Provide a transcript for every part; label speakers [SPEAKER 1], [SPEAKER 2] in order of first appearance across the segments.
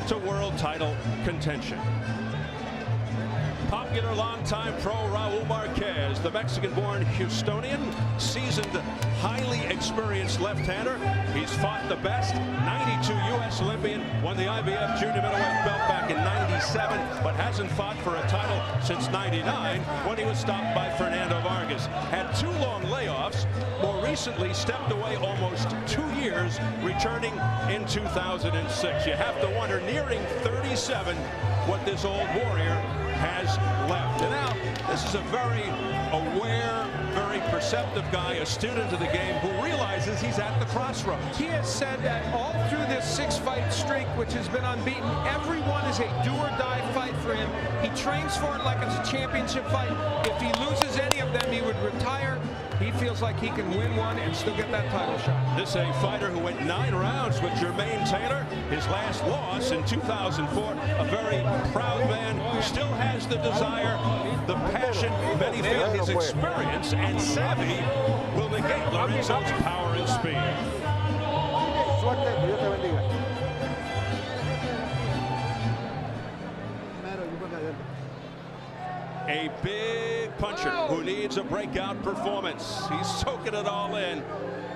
[SPEAKER 1] to world title contention. Popular longtime pro Raul Marquez, the Mexican-born Houstonian, seasoned, highly experienced left-hander. He's fought the best, 92 U.S. Olympian, won the IBF junior middleweight belt back in '97, but hasn't fought for a title since '99 when he was stopped by Fernando Vargas. Had 2 long layoffs, more recently stepped away almost 2 years, returning in 2006. You have to wonder, nearing 37, what this old warrior has left. And now, this is a very aware, very perceptive guy, a student of the game, who realizes he's at the crossroads.
[SPEAKER 2] He has said that all through this 6-fight streak, which has been unbeaten, every one is a do-or-die fight for him. He trains for it like it's a championship fight. If he loses any of them, he would retire. He feels like he can win one and still get that title shot.
[SPEAKER 1] This a fighter who went 9 rounds with Jermaine Taylor. His last loss in 2004. A very proud man who still has the desire, the passion. Many feel his experience and savvy will negate Lorenzo's power and speed. A big puncher who needs a breakout performance. He's soaking it all in.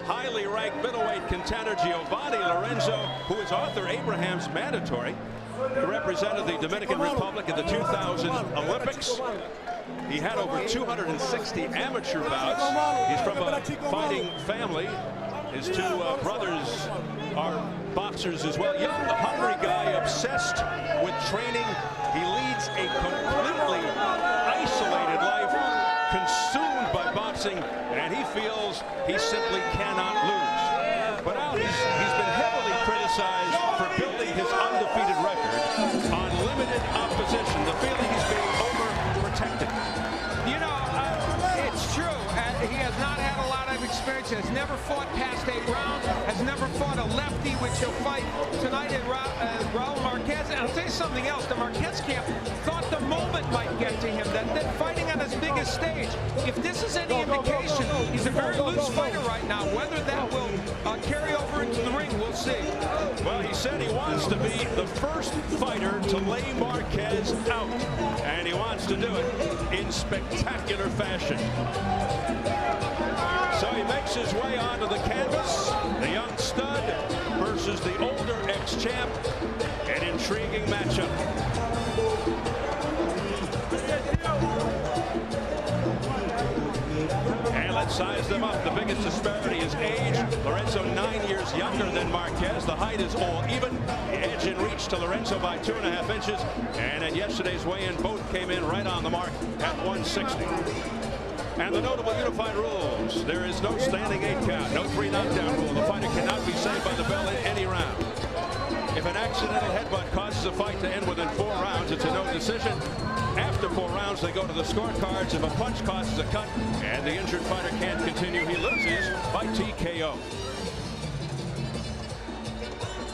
[SPEAKER 1] Highly ranked middleweight contender Giovanni Lorenzo, who is Arthur Abraham's mandatory. He represented the Dominican Republic in the 2000 Olympics. He had over 260 amateur bouts. He's from a fighting family. His 2 brothers are boxers as well. Young, hungry guy, obsessed with training. He leads a completely isolated life, consumed by boxing, and he feels he simply cannot lose. But now he's been heavily criticized for building his undefeated record on limited opposition. The feeling he's being overprotected.
[SPEAKER 2] You know, it's true. He has not had a lot of experience. Has never fought past 8 rounds. Has never fought a lefty, which he'll fight tonight in Raul Marquez. And I'll tell you something else. The Marquez camp thought the moment might get to him, that fighting on his biggest stage. If this is any indication, he's a very loose fighter right now. Whether that will carry over into the ring, we'll see.
[SPEAKER 1] Well, he said he wants to be the first fighter to lay Marquez out, and he wants to do it in spectacular fashion. So he makes his way onto the canvas. The young stud versus the older ex-champ. An intriguing matchup. And let's size them up. The biggest disparity is age. Lorenzo 9 years younger than Marquez. The height is all even. Edge in reach to Lorenzo by 2.5 inches. And at yesterday's weigh-in, both came in right on the mark at 160. And the notable unified rules: there is no standing 8 count, no 3 knockdown rule. The fighter cannot be saved by the bell in any round. If an accidental headbutt causes a fight to end within 4 rounds, it's a no decision. After 4 rounds, they go to the scorecards. If a punch causes a cut and the injured fighter can't continue, he loses by TKO.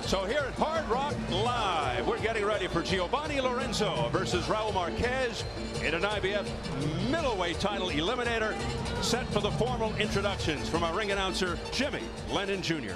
[SPEAKER 1] So here at Hard Rock Live, we're getting ready for Giovanni Lorenzo versus Raul Marquez in an IBF middleweight title eliminator, set for the formal introductions from our ring announcer, Jimmy Lennon Jr.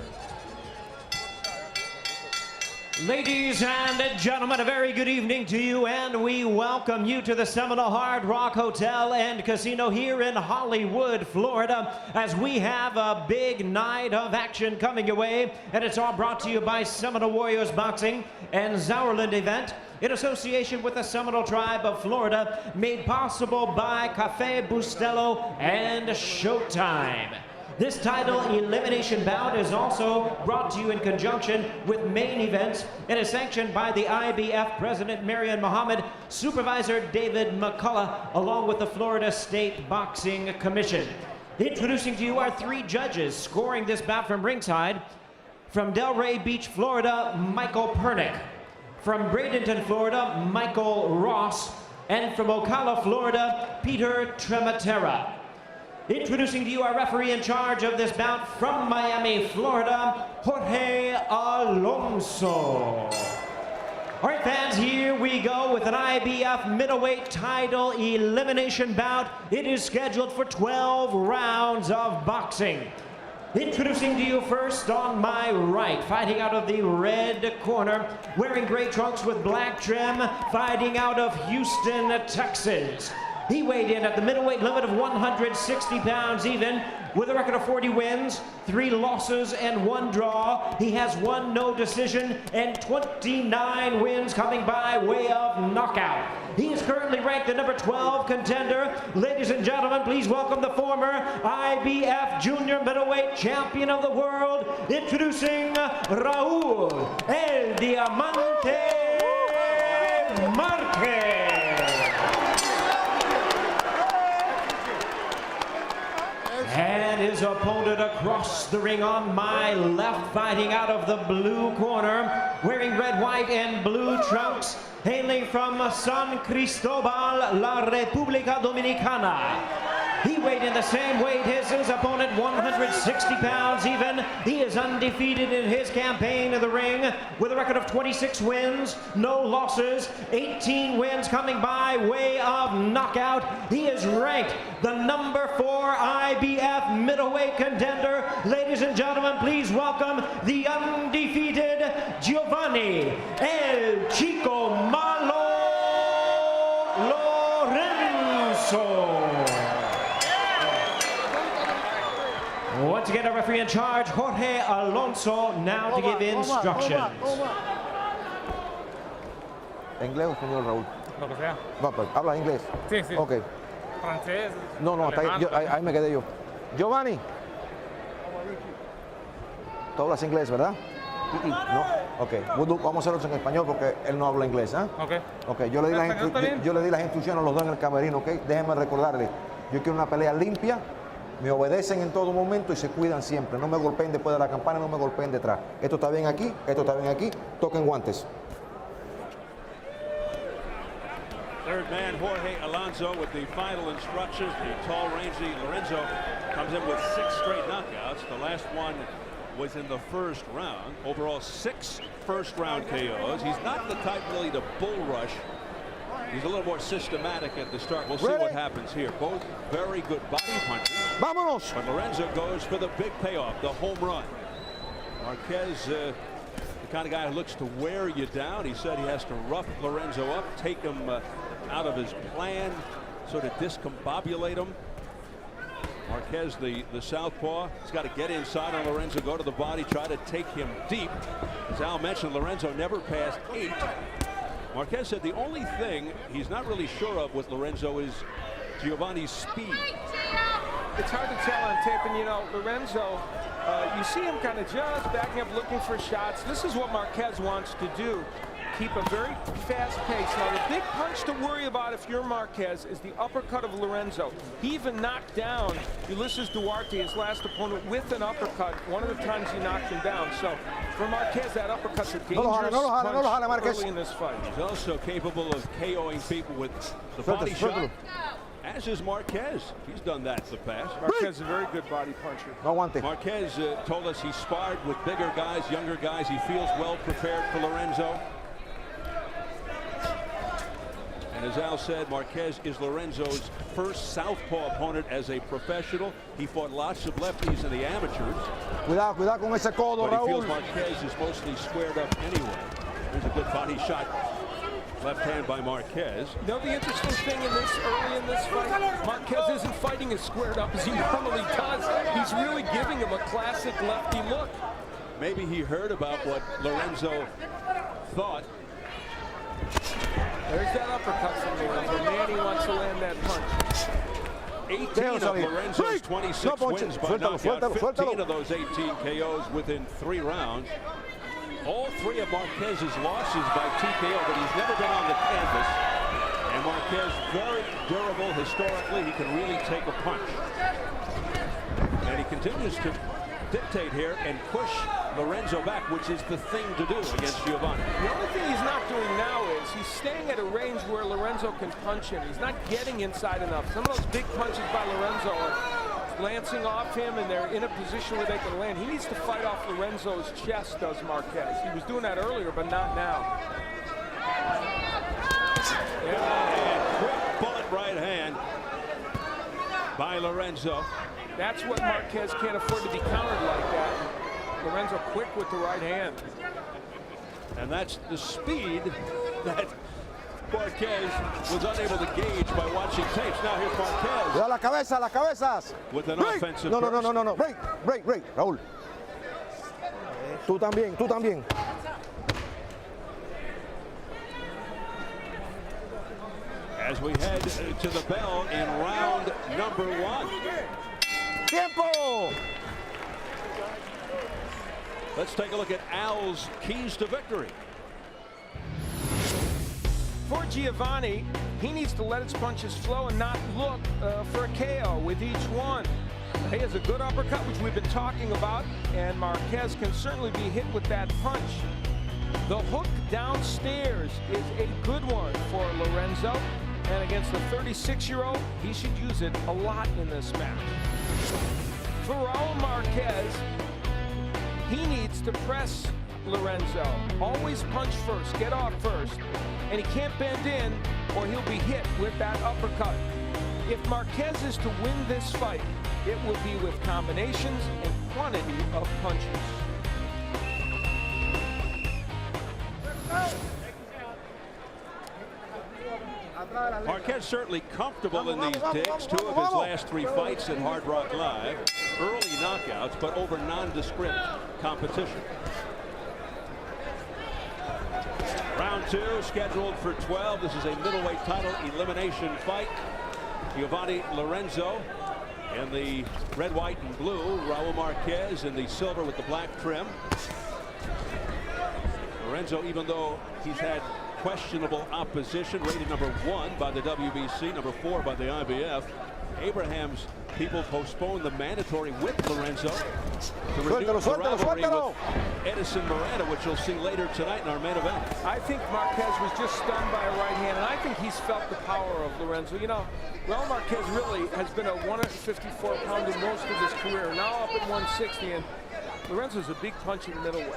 [SPEAKER 3] Ladies and gentlemen, a very good evening to you, and we welcome you to the Seminole Hard Rock Hotel and Casino here in Hollywood, Florida, as we have a big night of action coming your way, and it's all brought to you by Seminole Warriors Boxing and Sauerland Event in association with the Seminole Tribe of Florida, made possible by Cafe Bustelo and Showtime. This title elimination bout is also brought to you in conjunction with Main Events and is sanctioned by the IBF President Marion Muhammad, Supervisor David McCullough, along with the Florida State Boxing Commission. Introducing to you our 3 judges scoring this bout from ringside. From Delray Beach, Florida, Michael Pernick. From Bradenton, Florida, Michael Ross. And from Ocala, Florida, Peter Trematera. Introducing to you our referee in charge of this bout from Miami, Florida, Jorge Alonso. All right, fans, here we go with an IBF middleweight title elimination bout. It is scheduled for 12 rounds of boxing. Introducing to you first on my right, fighting out of the red corner, wearing gray trunks with black trim, fighting out of Houston, Texas. He weighed in at the middleweight limit of 160 pounds even, with a record of 40 wins, 3 losses, and 1 draw. He has 1 no decision and 29 wins coming by way of knockout. He is currently ranked the number 12 contender. Ladies and gentlemen, please welcome the former IBF Junior Middleweight Champion of the World, introducing Raul El Diamante Marquez. And his opponent across the ring on my left, fighting out of the blue corner, wearing red, white, and blue trunks, hailing from San Cristobal, La República Dominicana. He weighed in the same weight as his opponent, 160 pounds even. He is undefeated in his campaign in the ring with a record of 26 wins, no losses, 18 wins coming by way of knockout. He is ranked the number 4 IBF middleweight contender. Ladies and gentlemen, please welcome the undefeated Giovanni El Chico Malo Lorenzo. Once again, a referee in charge, Jorge Alonso, now to give instructions.
[SPEAKER 4] ¿Inglés o español, Raúl?
[SPEAKER 5] Lo que sea.
[SPEAKER 4] ¿Hablas inglés?
[SPEAKER 5] Sí, sí.
[SPEAKER 4] Ok.
[SPEAKER 5] Francés.
[SPEAKER 4] No, hasta ahí me quedé yo. Giovanni. ¿Tú hablas inglés, verdad? No. Ok. Vamos a hacerlo en español porque él no habla inglés, ¿ah? Ok. Yo le di las instrucciones a los dos en el camerino, ok. Déjenme recordarles. Yo quiero una pelea limpia. Me obedecen en todo momento y se cuidan siempre. No me golpeen después de la campana, no me golpeen detrás. Esto está bien aquí, esto está bien aquí. Toquen guantes.
[SPEAKER 1] Third man, Jorge Alonso, with the final instructions. The tall, rangy Lorenzo comes in with 6 straight knockouts. The last one was in the first round. Overall, 6 first-round KOs. He's not the type really to bull rush. He's a little more systematic at the start. We'll see what happens here. Both very good body punches.
[SPEAKER 4] ¡Vámonos!
[SPEAKER 1] But Lorenzo goes for the big payoff, the home run. Marquez, the kind of guy who looks to wear you down. He said he has to rough Lorenzo up, take him out of his plan, sort of discombobulate him. Marquez, the southpaw, he's got to get inside on Lorenzo, go to the body, try to take him deep. As Al mentioned, Lorenzo never passed 8. Marquez said the only thing he's not really sure of with Lorenzo is Giovanni's speed.
[SPEAKER 2] It's hard to tell on tape, and you know, Lorenzo, you see him kind of just backing up, looking for shots. This is what Marquez wants to do. Keep a very fast pace. Now, the big punch to worry about if you're Marquez is the uppercut of Lorenzo. He even knocked down Ulysses Duarte, his last opponent, with an uppercut. One of the times he knocked him down. So, for Marquez, that uppercut's a dangerous punch early in this fight.
[SPEAKER 1] He's also capable of KOing people with the body shot, as is Marquez. He's done that in the past.
[SPEAKER 2] Marquez is a very good body puncher.
[SPEAKER 1] Marquez told us he sparred with bigger guys, younger guys. He feels well prepared for Lorenzo. And as Al said, Marquez is Lorenzo's first southpaw opponent as a professional. He fought lots of lefties in the amateurs.
[SPEAKER 4] Cuidado con ese codo,
[SPEAKER 1] but he feels
[SPEAKER 4] Raúl.
[SPEAKER 1] Marquez is mostly squared up anyway. There's a good body shot. Left hand by Marquez.
[SPEAKER 2] You know the interesting thing early in this fight? Marquez isn't fighting as squared up as he normally does. He's really giving him a classic lefty look.
[SPEAKER 1] Maybe he heard about what Lorenzo thought.
[SPEAKER 2] There's that uppercut from Lorenzo. Manny wants to land that punch.
[SPEAKER 1] 18 of Lorenzo's 26 wins by knockout. 15 of those 18 KOs within 3 rounds. All 3 of Marquez's losses by TKO, but he's never been on the canvas. And Marquez, very durable historically. He can really take a punch. And he continues to dictate here and push Lorenzo back, which is the thing to do against Giovanni.
[SPEAKER 2] The only thing he's not doing now is he's staying at a range where Lorenzo can punch him. He's not getting inside enough. Some of those big punches by Lorenzo are glancing off him, and they're in a position where they can land. He needs to fight off Lorenzo's chest, does Marquez. He was doing that earlier, but not now.
[SPEAKER 1] And quick bullet right hand by Lorenzo.
[SPEAKER 2] That's what Marquez can't afford to be countered like that. Lorenzo quick with the right hand.
[SPEAKER 1] And that's the speed that Marquez was unable to gauge by watching tapes. Now here's Marquez.
[SPEAKER 4] La cabeza, las cabezas.
[SPEAKER 1] With an
[SPEAKER 4] Break.
[SPEAKER 1] offensive
[SPEAKER 4] No.
[SPEAKER 1] burst.
[SPEAKER 4] Break. Raúl. Tú también.
[SPEAKER 1] As we head to the bell in round number 1.
[SPEAKER 4] Tiempo.
[SPEAKER 1] Let's take a look at Al's keys to victory.
[SPEAKER 2] For Giovanni, he needs to let his punches flow and not look for a KO with each one. He has a good uppercut, which we've been talking about, and Marquez can certainly be hit with that punch. The hook downstairs is a good one for Lorenzo, and against the 36-year-old, he should use it a lot in this match. For Raul Marquez, he needs to press Lorenzo. Always punch first, get off first, and he can't bend in or he'll be hit with that uppercut. If Marquez is to win this fight, it will be with combinations and quantity of punches.
[SPEAKER 1] Marquez certainly comfortable in these digs. 2 of his last 3 fights at Hard Rock Live. Early knockouts, but over nondescript competition. Round 2 scheduled for 12. This is a middleweight title elimination fight. Giovanni Lorenzo in the red, white, and blue. Raul Marquez in the silver with the black trim. Lorenzo, even though he's had questionable opposition, rated number 1 by the WBC, number 4 by the IBF. Abraham's people postponed the mandatory with Lorenzo to renew the rivalry with Edison Miranda, which you'll see later tonight in our main event.
[SPEAKER 2] I think Marquez was just stunned by a right hand, and I think he's felt the power of Lorenzo. You know, Raul Marquez really has been a 154-pounder most of his career, now up at 160, and Lorenzo's a big punching middleweight.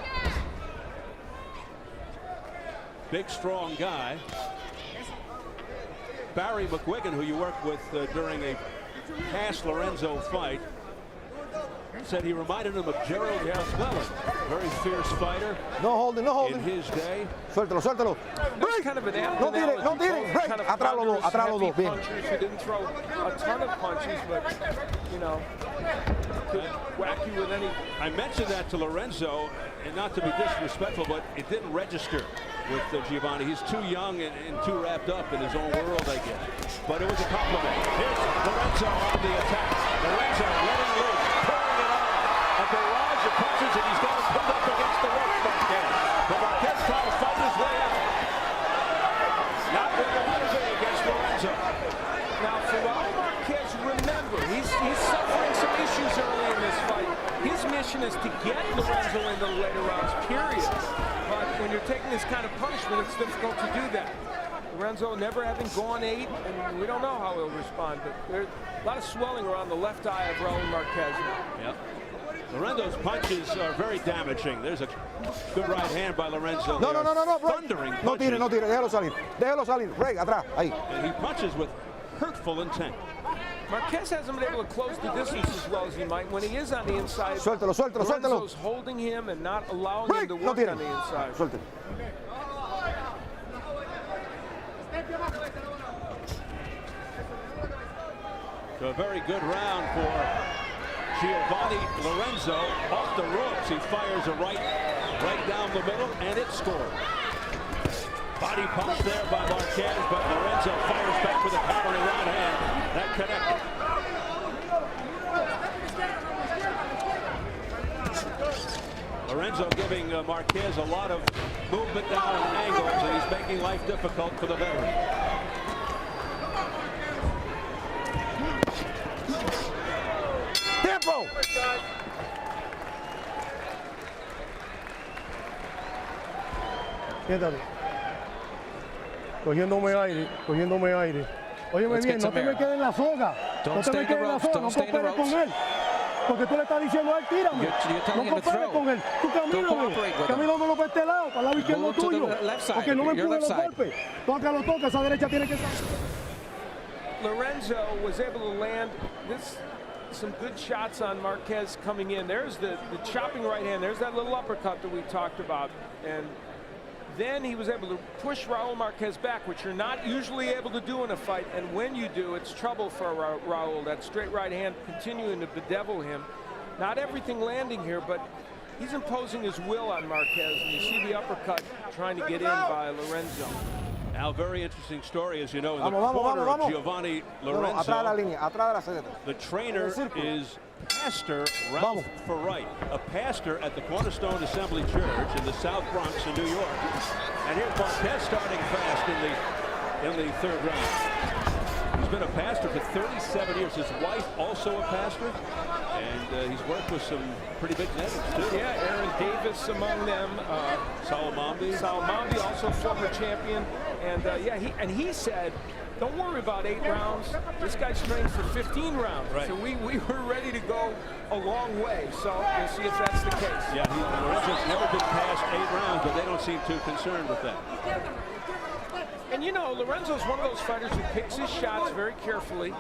[SPEAKER 1] Big, strong guy. Barry McGuigan, who you worked with during a past Lorenzo fight, said he reminded him of Gerald McClellan. Very fierce fighter.
[SPEAKER 4] No holding.
[SPEAKER 1] In his day.
[SPEAKER 4] Suéltalo.
[SPEAKER 2] There's kind of an
[SPEAKER 4] No tire. Break.
[SPEAKER 2] kind of
[SPEAKER 4] Atrás los dos. Bien.
[SPEAKER 2] punchers who didn't throw a ton of punches, but, you know, could whack you with any.
[SPEAKER 1] I mentioned that to Lorenzo, and not to be disrespectful, but it didn't register with Giovanni. He's too young and too wrapped up in his own world, I guess. But it was a compliment. Here's Lorenzo on the attack. Lorenzo letting loose, pouring it on. A barrage of punches, and he's got him pinned up against the ropes, Marquez. But Marquez trying to fight his way out. Not with the Wednesday against Lorenzo.
[SPEAKER 2] Now, for Raul Marquez, remember, he's suffering some issues early in this fight. His mission is to get Lorenzo into the later rounds, period. But when you're taking this kind of punishment, it's difficult to do that. Lorenzo never having gone 8, and we don't know how he'll respond, but there's a lot of swelling around the left eye of Raul Marquez now.
[SPEAKER 1] Yep. Lorenzo's punches are very damaging. There's a good right hand by Lorenzo.
[SPEAKER 4] No.
[SPEAKER 1] Thundering punches.
[SPEAKER 4] No tire. Déjalo salir. Break. Atrás. Ahí.
[SPEAKER 1] And he punches with hurtful intent.
[SPEAKER 2] Marquez hasn't been able to close the distance as well as he might. When he is on the inside,
[SPEAKER 4] Suéltalo.
[SPEAKER 2] Lorenzo's holding him and not allowing him to work on the inside.
[SPEAKER 4] Suéltalo.
[SPEAKER 1] So a very good round for Giovanni Lorenzo. Off the ropes, he fires a right down the middle, and it scored. Body punch there by Marquez, but Lorenzo fires back with a powering right hand. That connected. Lorenzo giving Marquez a lot of movement down and angles, and he's making life difficult for the veteran.
[SPEAKER 4] Tiempo.
[SPEAKER 5] Siéntate. Cogiéndome aire. Óyeme bien, no te me quedes en la soga. No te me quedes en la soga, no cooperes con él. Porque tú le estás diciendo a él, tírame. No cooperes con él. Tú camínamelo para este lado, para el lado izquierdo tuyo. Porque no me empujes los golpes. Tócalo, esa derecha tiene que estar.
[SPEAKER 2] Lorenzo was able to land this some good shots on Marquez coming in. There's the chopping right hand. There's that little uppercut that we talked about. And then he was able to push Raul Marquez back, which you're not usually able to do in a fight. And when you do, it's trouble for Raul. That straight right hand continuing to bedevil him. Not everything landing here, but he's imposing his will on Marquez. And you see the uppercut trying to get in by Lorenzo.
[SPEAKER 1] Now, very interesting story, as you know, in the corner of Giovanni Lorenzo. The trainer is Pastor Ralph Ferrite, a pastor at the Cornerstone Assembly Church in the South Bronx in New York. And here's Marquez starting fast in the third round. He's been a pastor for 37 years. His wife also a pastor, and he's worked with some pretty big names too.
[SPEAKER 2] Yeah, Aaron Davis among them. Salamambi, also former champion. And yeah, he said, don't worry about 8 rounds. This guy's trained for 15 rounds.
[SPEAKER 1] Right.
[SPEAKER 2] So we were ready to go a long way. So we'll see if that's the case.
[SPEAKER 1] Yeah, Lorenzo's never been past 8 rounds, but they don't seem too concerned with that.
[SPEAKER 2] And you know, Lorenzo's one of those fighters who picks his shots very carefully,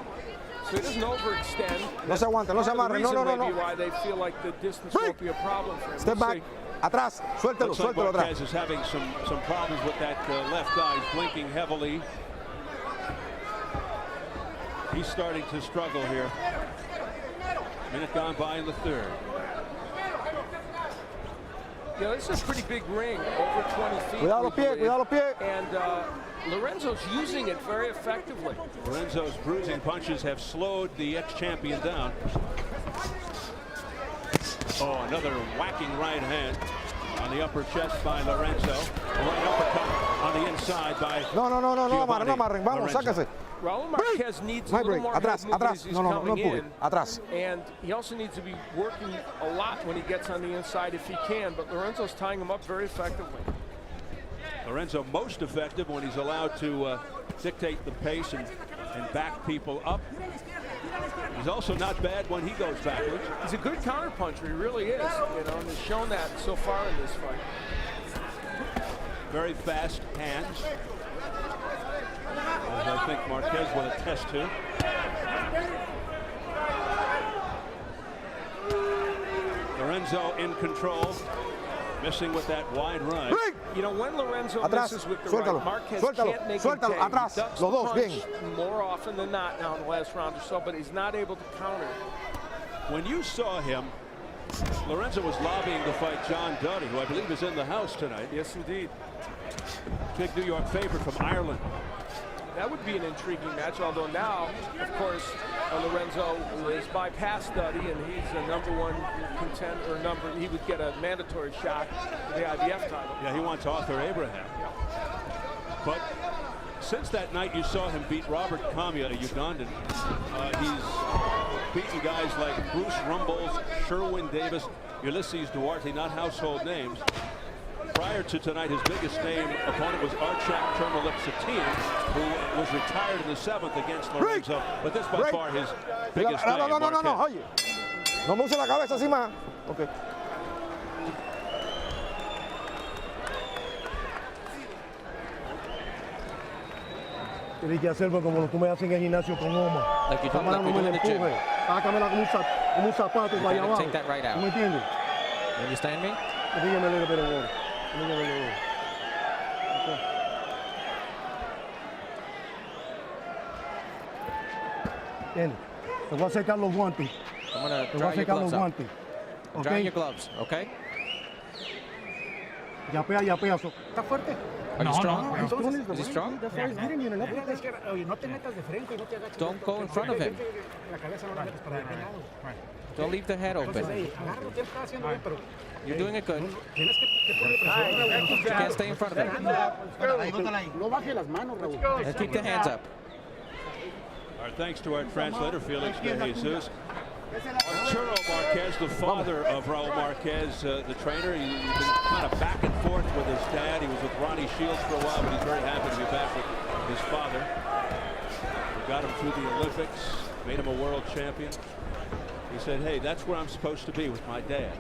[SPEAKER 2] so he doesn't overextend.
[SPEAKER 4] No se aguante, no se amarre. No.
[SPEAKER 2] Maybe why they feel like the distance won't be a problem for him.
[SPEAKER 4] Step back. Atrás. Suéltelo,
[SPEAKER 1] Looks like
[SPEAKER 4] suéltelo atrás.
[SPEAKER 1] Marquez is having some problems with that left eye. He's blinking heavily. He's starting to struggle here. Minute gone by in the third.
[SPEAKER 2] You know, this is a pretty big ring, over 20 feet.
[SPEAKER 4] Cuidado los pies, cuidado los pies.
[SPEAKER 2] And Lorenzo's using it very effectively.
[SPEAKER 1] Lorenzo's bruising punches have slowed the ex-champion down. Oh, another whacking right hand on the upper chest by Lorenzo. A right uppercut on the inside by
[SPEAKER 4] No amarren. Vamos, sáquese.
[SPEAKER 2] Raul Marquez needs a little more
[SPEAKER 4] atrás,
[SPEAKER 2] head movement as
[SPEAKER 4] atrás.
[SPEAKER 2] he's
[SPEAKER 4] No
[SPEAKER 2] coming
[SPEAKER 4] empuje.
[SPEAKER 2] in.
[SPEAKER 4] Atrás.
[SPEAKER 2] And he also needs to be working a lot when he gets on the inside if he can. But Lorenzo's tying him up very effectively.
[SPEAKER 1] Lorenzo most effective when he's allowed to dictate the pace and back people up. He's also not bad when he goes backwards.
[SPEAKER 2] He's a good counterpuncher, he really is. You know, and he's shown that so far in this fight.
[SPEAKER 1] Very fast hands, as I think Marquez will attest to. Lorenzo in control, missing with that wide right.
[SPEAKER 2] You know, when Lorenzo
[SPEAKER 4] Atrás.
[SPEAKER 2] misses with the
[SPEAKER 4] Suéltalo.
[SPEAKER 2] right, Marquez
[SPEAKER 4] Suéltalo.
[SPEAKER 2] can't make
[SPEAKER 4] Suéltalo.
[SPEAKER 2] him pay.
[SPEAKER 4] Atrás.
[SPEAKER 2] He ducks
[SPEAKER 4] Los
[SPEAKER 2] the
[SPEAKER 4] dos,
[SPEAKER 2] punch more often than not now in the last round or so, but he's not able to counter.
[SPEAKER 1] When you saw him, Lorenzo was lobbying to fight John Duddy, who I believe is in the house tonight.
[SPEAKER 2] Yes, indeed.
[SPEAKER 1] Big New York favorite from Ireland.
[SPEAKER 2] That would be an intriguing match, although now, of course, Lorenzo is bypassed Duddy, and he's a #1 contender, he would get a mandatory shot at the IBF title.
[SPEAKER 1] Yeah, he wants Arthur Abraham. But since that night you saw him beat Robert Kamya, a Ugandan, he's beaten guys like Bruce Rumbles, Sherwin Davis, Ulysses Duarte, not household names. Prior to tonight, his biggest name opponent was Archak Termalipsatian, who was retired in the 7th against Lorenzo. But this by far his biggest name.
[SPEAKER 4] No, oye. No me use la cabeza así más. Okay.
[SPEAKER 5] Tienes que hacerlo como tú me haces en el gimnasio con Oma.
[SPEAKER 6] Like you do,
[SPEAKER 5] Cámara,
[SPEAKER 6] like we
[SPEAKER 5] no
[SPEAKER 6] do
[SPEAKER 5] me
[SPEAKER 6] in
[SPEAKER 5] la
[SPEAKER 6] the gym.
[SPEAKER 5] empuje. Sácamela como un zapato para allá abajo.
[SPEAKER 6] Take that right out.
[SPEAKER 5] ¿Tú me entiendes?
[SPEAKER 6] You understand me?
[SPEAKER 5] Dígame a little bit of water. Okay. ¿Entiendes? Te voy a secar los guantes.
[SPEAKER 6] I'm gonna
[SPEAKER 5] Te voy
[SPEAKER 6] dry
[SPEAKER 5] a
[SPEAKER 6] your
[SPEAKER 5] secar
[SPEAKER 6] gloves
[SPEAKER 5] los
[SPEAKER 6] up.
[SPEAKER 5] guantes.
[SPEAKER 6] Dry your
[SPEAKER 5] ¿Ok?
[SPEAKER 6] gloves, okay?
[SPEAKER 5] Yapea. ¿Está fuerte?
[SPEAKER 6] Are you strong?
[SPEAKER 5] Entonces,
[SPEAKER 6] Is he strong?
[SPEAKER 5] That's why he's hitting you in the neck. Oye, no te metas de frente y no te agaches.
[SPEAKER 6] Don't go in front of him.
[SPEAKER 5] La cabeza no la metes para aquel lado.
[SPEAKER 6] Don't leave the head
[SPEAKER 5] Entonces,
[SPEAKER 6] open.
[SPEAKER 5] agárralo, te estás haciendo bien, pero
[SPEAKER 6] You're doing it good.
[SPEAKER 5] tienes que ponerle presión.
[SPEAKER 6] You can't stay in front of him.
[SPEAKER 5] No baje las manos, Raúl.
[SPEAKER 6] And keep the hands up.
[SPEAKER 1] Our thanks to our translator, Felix De Jesus. Arturo Marquez, the father of Raul Marquez, the trainer. He's been kind of back and forth with his dad. He was with Ronnie Shields for a while, but he's very happy to be back with his father. We got him through the Olympics, made him a world champion. He said, hey, that's where I'm supposed to be with my dad.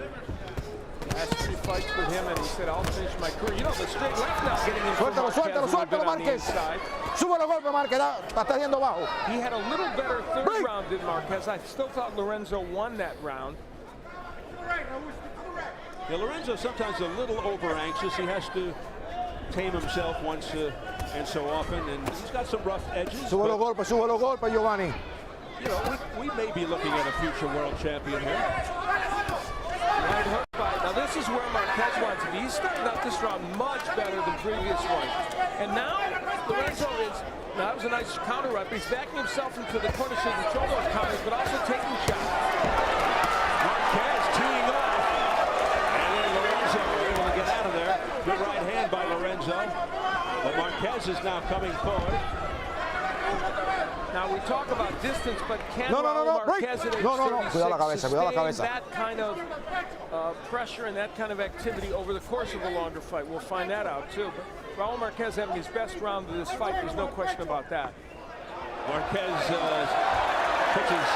[SPEAKER 2] Last 3 fights with him, and he said, I'll finish my career. You know, the straight left now getting in for
[SPEAKER 4] Suéltalo,
[SPEAKER 2] Marquez,
[SPEAKER 4] suéltalo,
[SPEAKER 2] a little bit
[SPEAKER 4] suéltalo,
[SPEAKER 2] on the
[SPEAKER 4] Marquez.
[SPEAKER 2] inside.
[SPEAKER 4] Sube los golpes, Marquez. Está yendo bajo.
[SPEAKER 2] He had a little better third round than Marquez. I still thought Lorenzo won that round.
[SPEAKER 1] Yeah, Lorenzo sometimes a little over anxious. He has to tame himself once and so often, and he's got some rough edges.
[SPEAKER 4] Sube los golpes, Giovanni.
[SPEAKER 1] You know, we may be looking at a future world champion here.
[SPEAKER 2] Right hook fight. Now this is where Marquez wants to be. He's starting out this round much better than previous ones. And now Lorenzo is, now that was a nice counter right, but he's backing himself into the corner to control those counters, but also taking shots.
[SPEAKER 1] Marquez teeing off. And then Lorenzo able to get out of there. Good right hand by Lorenzo. But Marquez is now coming forward.
[SPEAKER 2] Now we talk about distance, but can Raul Marquez at age 36 sustain that kind of pressure and that kind of activity over the course of a longer fight? We'll find that out too. But Raul Marquez having his best round of this fight, there's no question about that.
[SPEAKER 1] Marquez puts his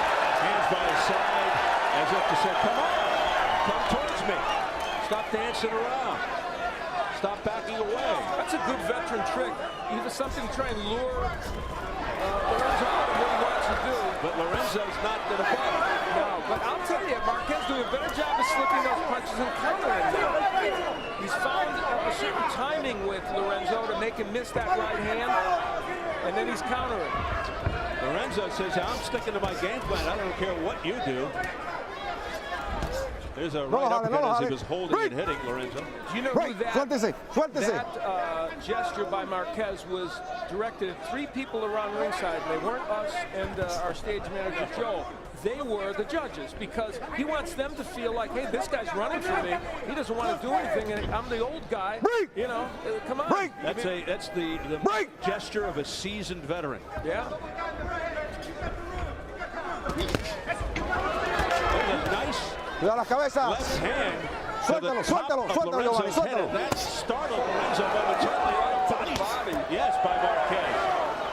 [SPEAKER 1] hands by his side as if to say, come on, come towards me. Stop dancing around. Stop backing away.
[SPEAKER 2] That's a good veteran trick. Either something to try and lure Lorenzo out of what he wants to do.
[SPEAKER 1] But Lorenzo's not going to fight.
[SPEAKER 2] No, but I'll tell you, Marquez doing a better job of slipping those punches and countering now. He's found a certain timing with Lorenzo to make him miss that right hand, and then he's countering.
[SPEAKER 1] Lorenzo says, I'm sticking to my game plan. I don't care what you do. There's a right uppercut as he was holding and hitting Lorenzo.
[SPEAKER 2] Do you know who that gesture by Marquez was directed at 3 people around ringside? They weren't us and our stage manager, Joe. They were the judges, because he wants them to feel like, hey, this guy's running for me. He doesn't want to do anything, and I'm the old guy. You know, come on.
[SPEAKER 1] That's the gesture of a seasoned veteran.
[SPEAKER 2] Yeah.
[SPEAKER 1] Nice.
[SPEAKER 4] Cuidado las cabezas.
[SPEAKER 1] Left hand.
[SPEAKER 4] Suéltalo, Giovanni, suéltalo.
[SPEAKER 1] That startled Lorenzo momentarily. Body. Yes, by Marquez.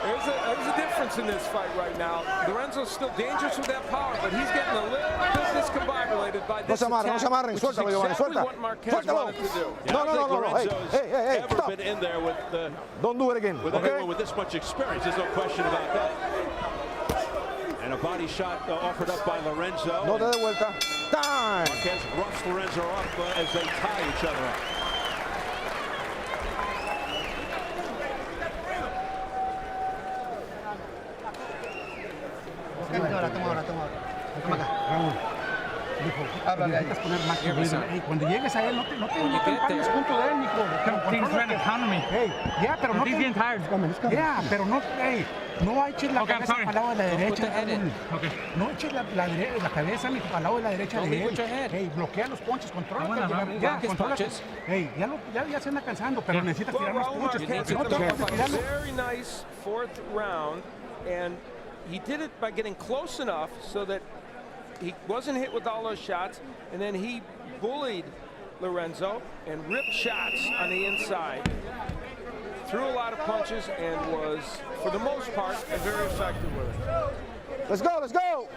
[SPEAKER 2] There's a difference in this fight right now. Lorenzo's still dangerous with that power, but he's getting a little bit discombobulated by this attack,
[SPEAKER 4] no se amarren,
[SPEAKER 2] which
[SPEAKER 4] suéltalo,
[SPEAKER 2] is
[SPEAKER 4] Giovanni,
[SPEAKER 2] exactly
[SPEAKER 4] suelta.
[SPEAKER 2] what Marquez wanted to do.
[SPEAKER 1] Yeah, I don't think Lorenzo's
[SPEAKER 4] Hey,
[SPEAKER 1] ever
[SPEAKER 4] stop.
[SPEAKER 1] been in there with
[SPEAKER 4] Don't do it again.
[SPEAKER 1] with anyone with this much experience. There's no question about that. And a body shot offered up by Lorenzo.
[SPEAKER 4] No te dé vuelta. Time.
[SPEAKER 1] Marquez roughs Lorenzo up as they tie each other up.
[SPEAKER 5] Cuando llegues a él, no te pares junto de él, Nico. Ya, pero no te... Ya, pero no... No eches la cabeza para el lado de la derecha. No eches la cabeza al lado de la derecha de él. Bloquea los ponches, controla. Ya se anda cansando, pero necesita tirar los ponches.
[SPEAKER 2] Very nice fourth round, and he did it by getting close enough so that he wasn't hit with all those shots, and then he bullied Lorenzo and ripped shots on the inside. Threw a lot of punches and was, for the most part, very effective with it.
[SPEAKER 4] Let's go, let's go.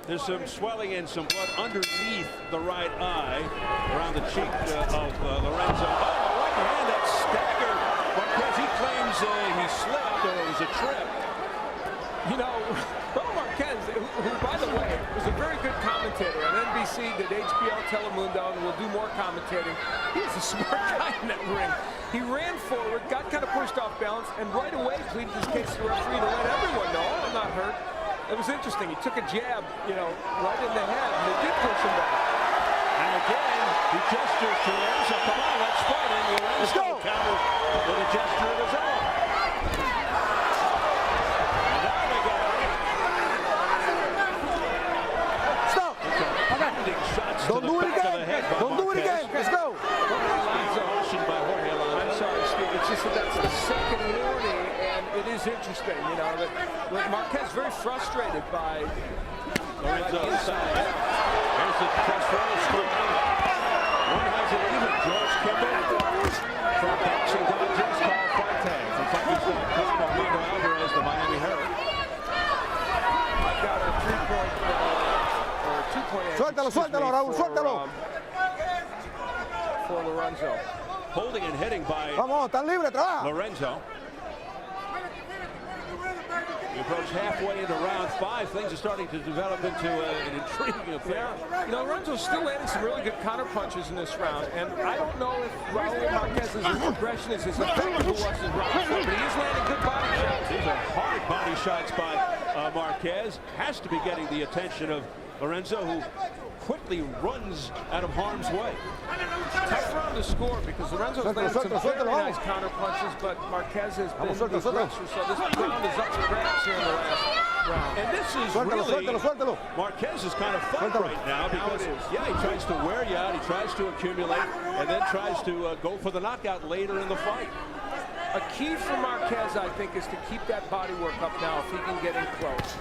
[SPEAKER 1] There's some swelling and some blood underneath the right eye, around the cheek of Lorenzo. Oh, right hand that staggered Marquez. He claims he slipped or it was a trip.
[SPEAKER 2] You know, Raul Marquez, who, by the way, was a very good commentator on NBC, did HBO, Telemundo, and will do more commentating. He's a smart guy in that ring. He ran forward, got kind of pushed off balance, and right away pleaded his case to the referee to let everyone know, I'm not hurt. It was interesting. He took a jab, you know, right in the head, and it did push him back.
[SPEAKER 1] And again, he gestures to Lorenzo, come on, let's fight. And Lorenzo counters with a gesture of his own. And now they got it.
[SPEAKER 4] Stop.
[SPEAKER 1] Shots
[SPEAKER 4] Don't do it again. Don't do it again. Let's go.
[SPEAKER 2] I'm sorry, Steve. It's just that that's the second warning, and it is interesting, you know, that Marquez very frustrated by
[SPEAKER 1] Lorenzo's side. There's the press roll score. One has it even. George Kimball from Boxing Dodgers, Carl Fuente from Fighters.com, Armando Alvarez, the Miami Herald.
[SPEAKER 2] I've got a 3-point or 2-point.
[SPEAKER 4] Suéltalo, Raúl, suéltalo.
[SPEAKER 1] swing by
[SPEAKER 4] Vamos, están libres, trabaja.
[SPEAKER 1] Lorenzo. We approach halfway into round 5. Things are starting to develop into an intriguing affair.
[SPEAKER 2] You know, Lorenzo's still landing some really good counter punches in this round, and I don't know if Raul Marquez's progression is as effective as it was in round 4, but he is landing good body shots.
[SPEAKER 1] These are hard body shots by Marquez. Has to be getting the attention of Lorenzo, who quickly runs out of harm's way.
[SPEAKER 2] Tough round to score because Lorenzo's landed some very nice counter punches, but Marquez has been the aggressor, so this round is up for grabs here in the last round.
[SPEAKER 1] And this is really, Marquez is kind of fun right now because, yeah, he tries to wear you out, he tries to accumulate, and then tries to go for the knockout later in the fight.
[SPEAKER 2] A key for Marquez, I think, is to keep that body work up now if he can get in close.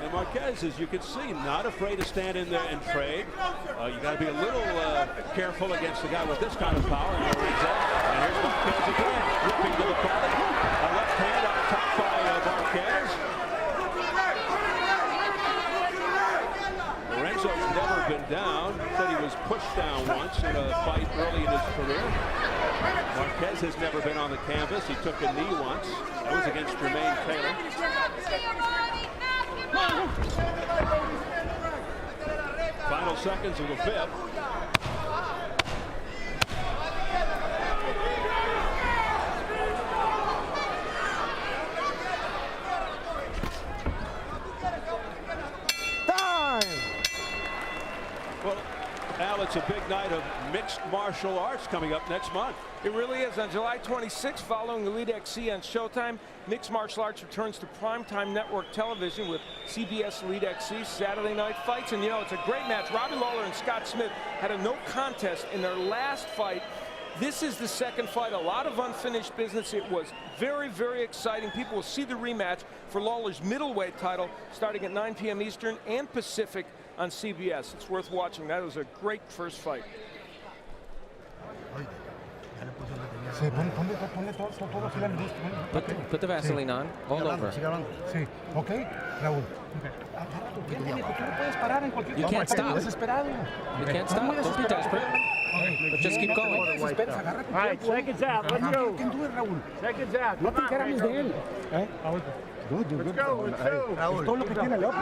[SPEAKER 1] And Marquez, as you can see, not afraid to stand in there and trade. You got to be a little careful against a guy with this kind of power. And here's Marquez again, ripping to the body. A left hand on top by Marquez. Lorenzo's never been down. Said he was pushed down once in a fight early in his career. Marquez has never been on the canvas. He took a knee once. That was against Jermaine Taylor. Final seconds of the 5th.
[SPEAKER 4] Time!
[SPEAKER 1] Well, Al, it's a big night of mixed martial arts coming up next month.
[SPEAKER 2] It really is. On July 26th, following Elite XC on Showtime, mixed martial arts returns to primetime network television with CBS Elite XC Saturday Night Fights. And, you know, it's a great match. Robbie Lawler and Scott Smith had a no contest in their last fight. This is the second fight. A lot of unfinished business. It was very, very exciting. People will see the rematch for Lawler's middleweight title starting at 9 p.m. Eastern and Pacific on CBS. It's worth watching. That was a great first fight.
[SPEAKER 6] Put the Vaseline on, all over.
[SPEAKER 5] Sí, ok, Raúl.
[SPEAKER 6] You can't stop. You can't stop. Don't be desperate. But just keep going.
[SPEAKER 7] All right, seconds out. Let's go. Seconds out.
[SPEAKER 5] No te encargues de él.
[SPEAKER 7] Let's go. Let's go.
[SPEAKER 5] Todo lo que tiene el otro.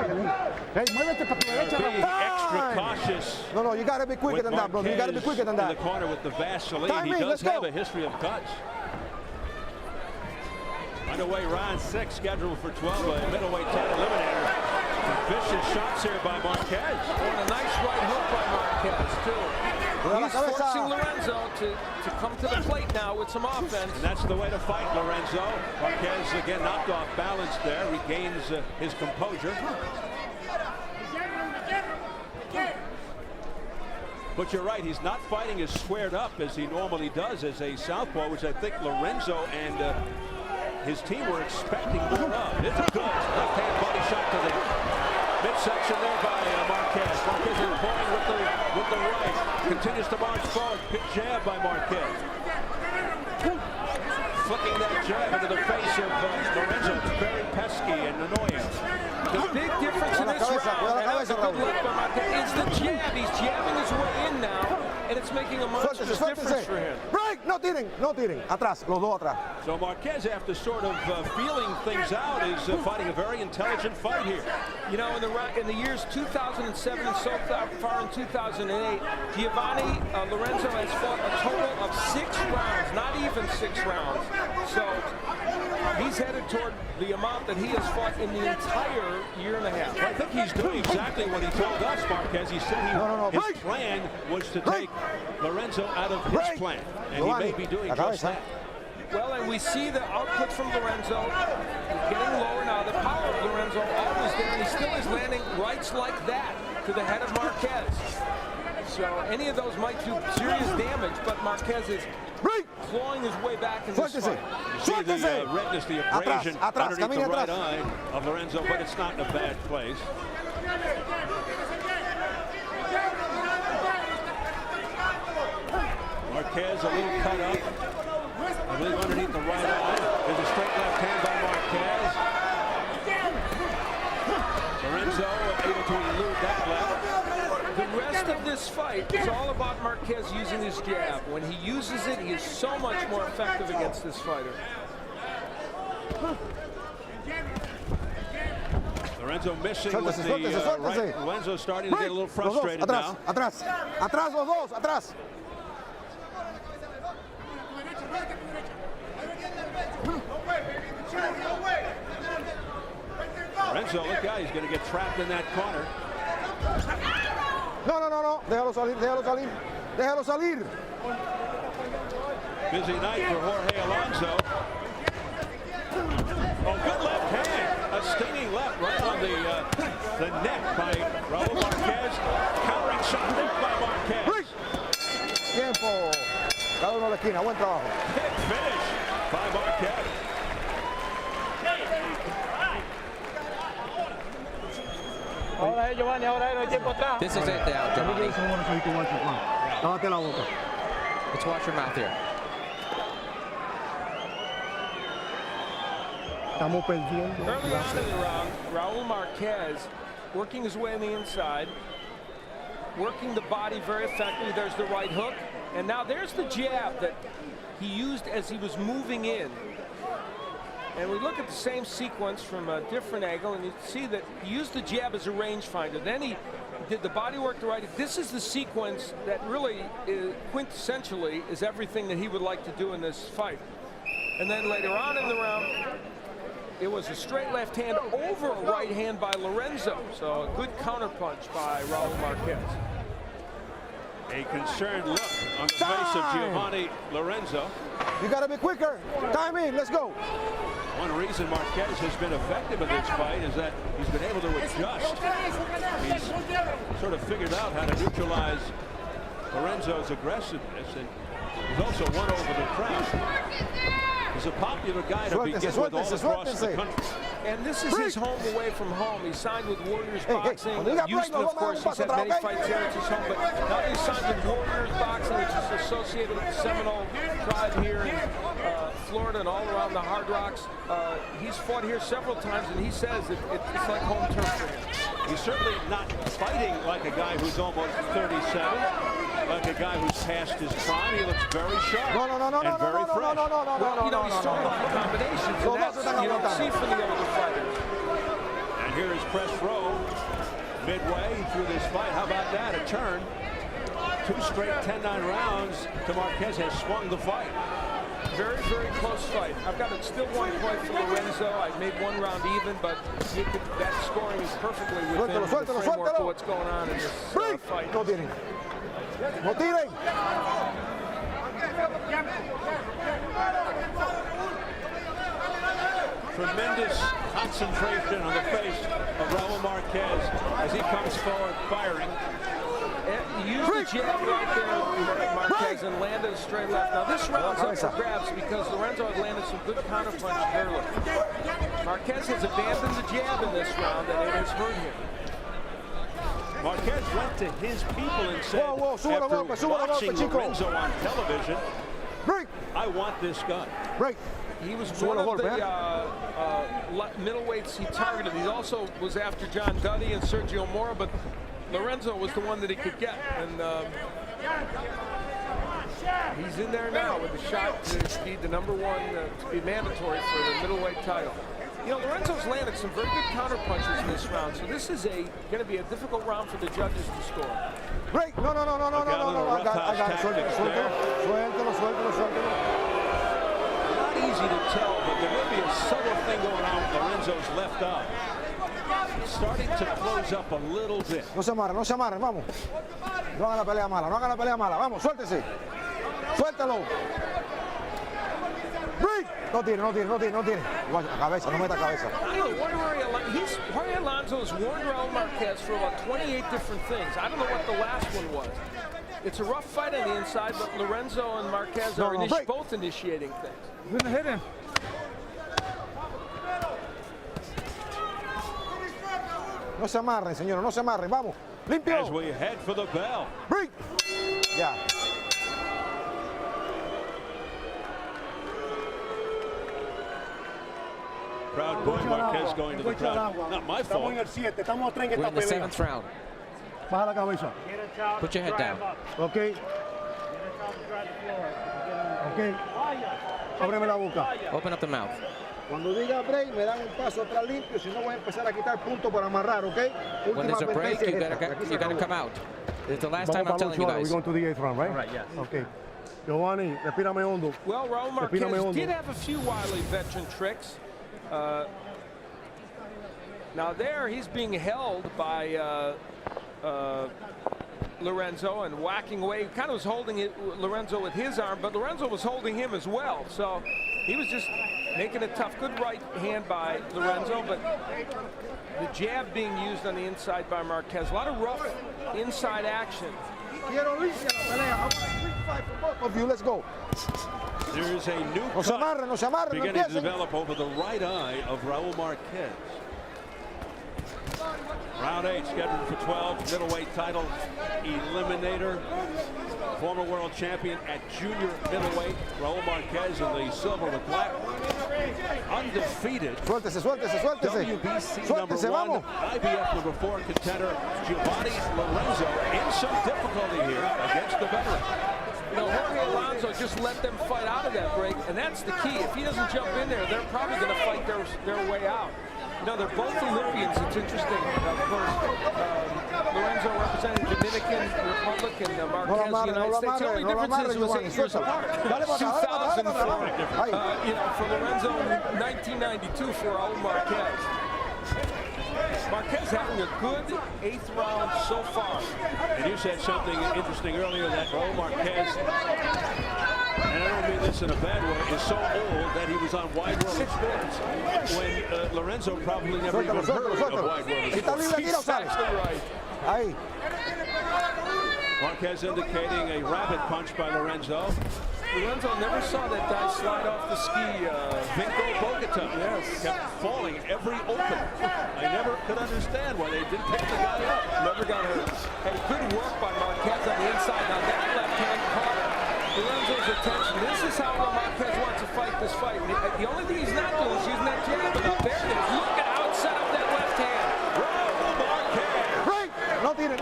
[SPEAKER 5] Hey, muévete para tu derecha,
[SPEAKER 1] Being
[SPEAKER 5] Raúl.
[SPEAKER 1] extra cautious.
[SPEAKER 4] No, you gotta be quicker than that, bro. You gotta be quicker than
[SPEAKER 1] In
[SPEAKER 4] that.
[SPEAKER 1] the corner with the Vaseline.
[SPEAKER 4] Time
[SPEAKER 1] He
[SPEAKER 4] in,
[SPEAKER 1] does
[SPEAKER 4] let's
[SPEAKER 1] have
[SPEAKER 4] go.
[SPEAKER 1] a history of cuts. Underway, round 6, scheduled for 12. A middleweight 10 eliminator. Vicious shots here by Marquez.
[SPEAKER 2] And a nice right hook by Marquez, too. He's forcing Lorenzo to come to the plate now with some offense.
[SPEAKER 1] And that's the way to fight Lorenzo. Marquez again knocked off balance there, regains his composure. But you're right, he's not fighting as squared up as he normally does as a southpaw, which I think Lorenzo and his team were expecting more of. It's a good left-hand body shot to the midsection there by Marquez. Marquez is pulling with the right. Continues to march forward. Big jab by Marquez. Flicking that jab into the face of Lorenzo. It's very pesky and annoying.
[SPEAKER 2] The big difference in this round, and that's a good left by Marquez, is the jab. He's jabbing his way in now, and it's making a monstrous difference for him.
[SPEAKER 4] Break! No tiren. Atrás, los dos atrás.
[SPEAKER 1] So Marquez, after sort of feeling things out, is fighting a very intelligent fight here.
[SPEAKER 2] You know, in the years 2007 and so far in 2008, Giovanni Lorenzo has fought a total of 6 rounds, not even 6 rounds. So he's headed toward the amount that he has fought in the entire year and a half.
[SPEAKER 1] I think he's doing exactly what he told us, Marquez. He said his plan was to take Lorenzo out of his plan, and he may be doing just that.
[SPEAKER 2] Well, and we see the output from Lorenzo getting lower now. The power of Lorenzo always there, and he still is landing rights like that to the head of Marquez. So any of those might do serious damage, but Marquez is clawing his way back in this fight.
[SPEAKER 1] You see the redness, the abrasion underneath the right eye of Lorenzo, but it's not in a bad place. Marquez a little cut up. I believe underneath the right eye. There's a straight left hand by Marquez. Lorenzo able to elude that left.
[SPEAKER 2] The rest of this fight is all about Marquez using his jab. When he uses it, he is so much more effective against this fighter.
[SPEAKER 1] Lorenzo missing with the right. Lorenzo starting to get a little frustrated now.
[SPEAKER 4] Atrás, atrás los dos, atrás.
[SPEAKER 1] Lorenzo, look out, he's going to get trapped in that corner.
[SPEAKER 4] No. Déjalo salir, déjalo salir. Déjalo salir.
[SPEAKER 1] Busy night for Jorge Alonso. Oh, good left hand. A stinging left right on the neck by Raul Marquez. Countering shot there by Marquez.
[SPEAKER 4] Tiempo. Cada uno a la esquina. Buen trabajo.
[SPEAKER 1] Big finish by Marquez.
[SPEAKER 7] Ahora Giovanni, ahora no hay tiempo atrás.
[SPEAKER 6] This is it now, Giovanni.
[SPEAKER 4] Lávate la boca.
[SPEAKER 6] Let's watch your mouth here.
[SPEAKER 5] Estamos perdiendo.
[SPEAKER 2] Early on in the round, Raul Marquez working his way on the inside, working the body very effectively. There's the right hook, and now there's the jab that he used as he was moving in. And we look at the same sequence from a different angle, and you see that he used the jab as a rangefinder. Then he did the body work to right. This is the sequence that really, quintessentially, is everything that he would like to do in this fight. And then later on in the round, it was a straight left hand over a right hand by Lorenzo. So a good counterpunch by Raul Marquez.
[SPEAKER 1] A concerned look on the face of Giovanni Lorenzo.
[SPEAKER 4] You got to be quicker. Time in. Let's go.
[SPEAKER 1] One reason Marquez has been effective in this fight is that he's been able to adjust. He's sort of figured out how to neutralize Lorenzo's aggressiveness, and he's also won over the crowd. He's a popular guy to begin with all across the country.
[SPEAKER 2] And this is his home away from home. He signed with Warriors Boxing. Houston, of course, he's had many fights there. It's his home, but now he's signed with Warriors Boxing, which is associated with the Seminole tribe here in Florida and all around the Hard Rocks. He's fought here several times, and he says it's like home turf for him.
[SPEAKER 1] He's certainly not fighting like a guy who's almost 37, like a guy who's past his prime. He looks very sharp and very fresh.
[SPEAKER 2] Well, you know, he's throwing a lot of combinations, and that's, you don't see from the older fighters.
[SPEAKER 1] And here is Press Row midway through this fight. How about that? A turn. 2 straight 10-9 rounds to Marquez has swung the fight.
[SPEAKER 2] Very, very close fight. I've got it still 1 point for Lorenzo. I made 1 round even, but that scoring is perfectly within the framework of what's going on in this fight.
[SPEAKER 4] No tiren. No tiren.
[SPEAKER 1] Tremendous concentration on the face of Raul Marquez as he comes forward firing.
[SPEAKER 2] He used the jab right there, Marquez, and landed a straight left. Now this round's up for grabs because Lorenzo had landed some good counterpunches early. Marquez has abandoned the jab in this round, and it has hurt him.
[SPEAKER 1] Marquez went to his people and said, after watching Lorenzo on television, I want this guy.
[SPEAKER 2] He was one of the middleweights he targeted. He also was after John Duddy and Sergio Mora, but Lorenzo was the one that he could get. And he's in there now with a shot to be the #1, to be mandatory for the middleweight title. You know, Lorenzo's landed some very good counter punches in this round, so this is going to be a difficult round for the judges to score.
[SPEAKER 4] No. I got it. Suéltalo.
[SPEAKER 1] Not easy to tell, but there may be a subtle thing going on with Lorenzo's left eye. It's starting to close up a little bit.
[SPEAKER 4] No se amarren, vamos. No hagan la pelea mala, vamos, suéltese. Suéltalo. No tire. Cabeza, no meta cabeza.
[SPEAKER 2] Jorge Alonso has warned Raul Marquez for about 28 different things. I don't know what the last one was. It's a rough fight on the inside, but Lorenzo and Marquez are both initiating things.
[SPEAKER 5] You're gonna hit him.
[SPEAKER 4] No se amarren, señor, no se amarren, vamos. Limpio.
[SPEAKER 1] As we head for the bell.
[SPEAKER 4] Ya.
[SPEAKER 1] Proud boy Marquez going to the crowd. Not my fault.
[SPEAKER 6] We're in the 7th round.
[SPEAKER 5] Baja la cabeza.
[SPEAKER 6] Put your head down.
[SPEAKER 5] Ok. Ok. Ábreme la boca.
[SPEAKER 6] Open up the mouth.
[SPEAKER 4] Cuando diga break, me dan un paso atrás limpio, si no voy a empezar a quitar puntos para amarrar, ¿ok?
[SPEAKER 6] When there's a break, you gotta come out. It's the last time I'm telling you guys.
[SPEAKER 5] We're going to the 8th round, right?
[SPEAKER 7] Right, yes.
[SPEAKER 5] Okay. Giovanni, respírame hondo.
[SPEAKER 2] Well, Raul Marquez did have a few wily veteran tricks. Now there, he's being held by Lorenzo and whacking away. He kind of was holding it, Lorenzo with his arm, but Lorenzo was holding him as well. So he was just making it tough. Good right hand by Lorenzo, but the jab being used on the inside by Marquez. A lot of rough inside action.
[SPEAKER 4] Let's go.
[SPEAKER 1] There's a new cut beginning to develop over the right eye of Raul Marquez. Round 8 scheduled for 12. Middleweight title eliminator. Former world champion at junior middleweight. Raul Marquez in the silver with black. Undefeated.
[SPEAKER 4] Suéltese.
[SPEAKER 1] WBC number 1, IBF number 4 contender Giovanni Lorenzo in some difficulty here against the veteran.
[SPEAKER 2] You know, Jorge Alonso just let them fight out of that break, and that's the key. If he doesn't jump in there, they're probably going to fight their way out. You know, they're both Olympians. It's interesting. Of course, Lorenzo representing Dominican Republic and Marquez the United States. The only difference was 8 years apart. 2004, you know, for Lorenzo, 1992 for Raul Marquez. Marquez having a good 8th round so far.
[SPEAKER 1] And you said something interesting earlier that Raul Marquez, and I don't mean this in a bad way, is so old that he was on Wide World of Sports when Lorenzo probably never even heard of Wide World of Sports.
[SPEAKER 2] He's actually right.
[SPEAKER 1] Marquez indicating a rabbit punch by Lorenzo.
[SPEAKER 2] Lorenzo never saw that guy slide off the ski.
[SPEAKER 1] Vinco Bogota, yes, kept falling every open. I never could understand why they didn't pick the guy up.
[SPEAKER 2] Never got hurt. Hey, good work by Marquez on the inside. Now that left hand caught Lorenzo's attention. This is how Marquez wants to fight this fight. The only thing he's not doing is using that jab. But there it is. Look at how it set up that left hand.
[SPEAKER 1] Raul Marquez.
[SPEAKER 4] Break. No tiene.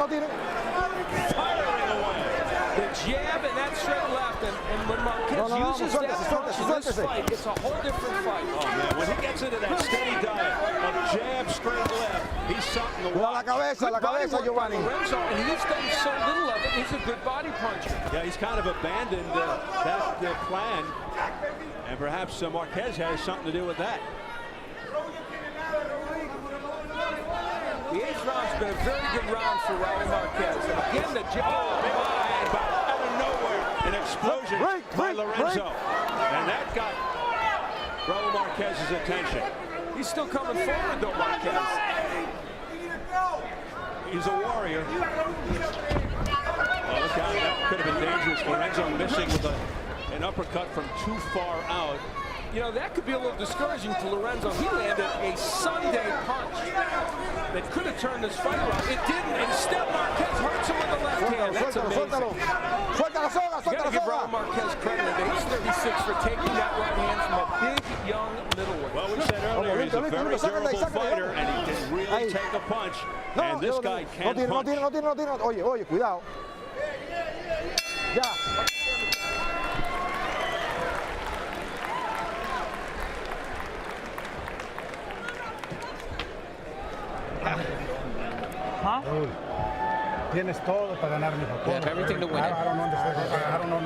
[SPEAKER 1] Firing away.
[SPEAKER 2] The jab and that straight left, and when Marquez uses that punch in this fight, it's a whole different fight.
[SPEAKER 1] Oh man, when he gets into that steady diet of jab, straight left, he's something to watch.
[SPEAKER 4] La cabeza, Giovanni.
[SPEAKER 2] Lorenzo, and he's done so little of it. He's a good body puncher.
[SPEAKER 1] Yeah, he's kind of abandoned that plan, and perhaps Marquez has something to do with that.
[SPEAKER 2] The 8th round's been a very good round for Raul Marquez. And again, the jab.
[SPEAKER 1] Out of nowhere, an explosion by Lorenzo. And that got Raul Marquez's attention.
[SPEAKER 2] He's still coming forward, though, Marquez.
[SPEAKER 1] He's a warrior. Oh, look out, that could have been dangerous. Lorenzo missing with an uppercut from too far out.
[SPEAKER 2] You know, that could be a little discouraging to Lorenzo. He landed a Sunday punch that could have turned this fight around. It didn't. Instead, Marquez hurts him with the left hand. That's amazing. Gotta give Raul Marquez credit at age 36 for taking that right hand from a big, young middleweight.
[SPEAKER 1] Well, we said earlier, he's a very durable fighter, and he can really take a punch. And this guy can't punch.
[SPEAKER 4] No tiene. Oye, cuidado. Ya.
[SPEAKER 7] Huh?
[SPEAKER 5] Tienes todo para ganar, mijo.
[SPEAKER 6] You have everything to win it.
[SPEAKER 5] I don't know,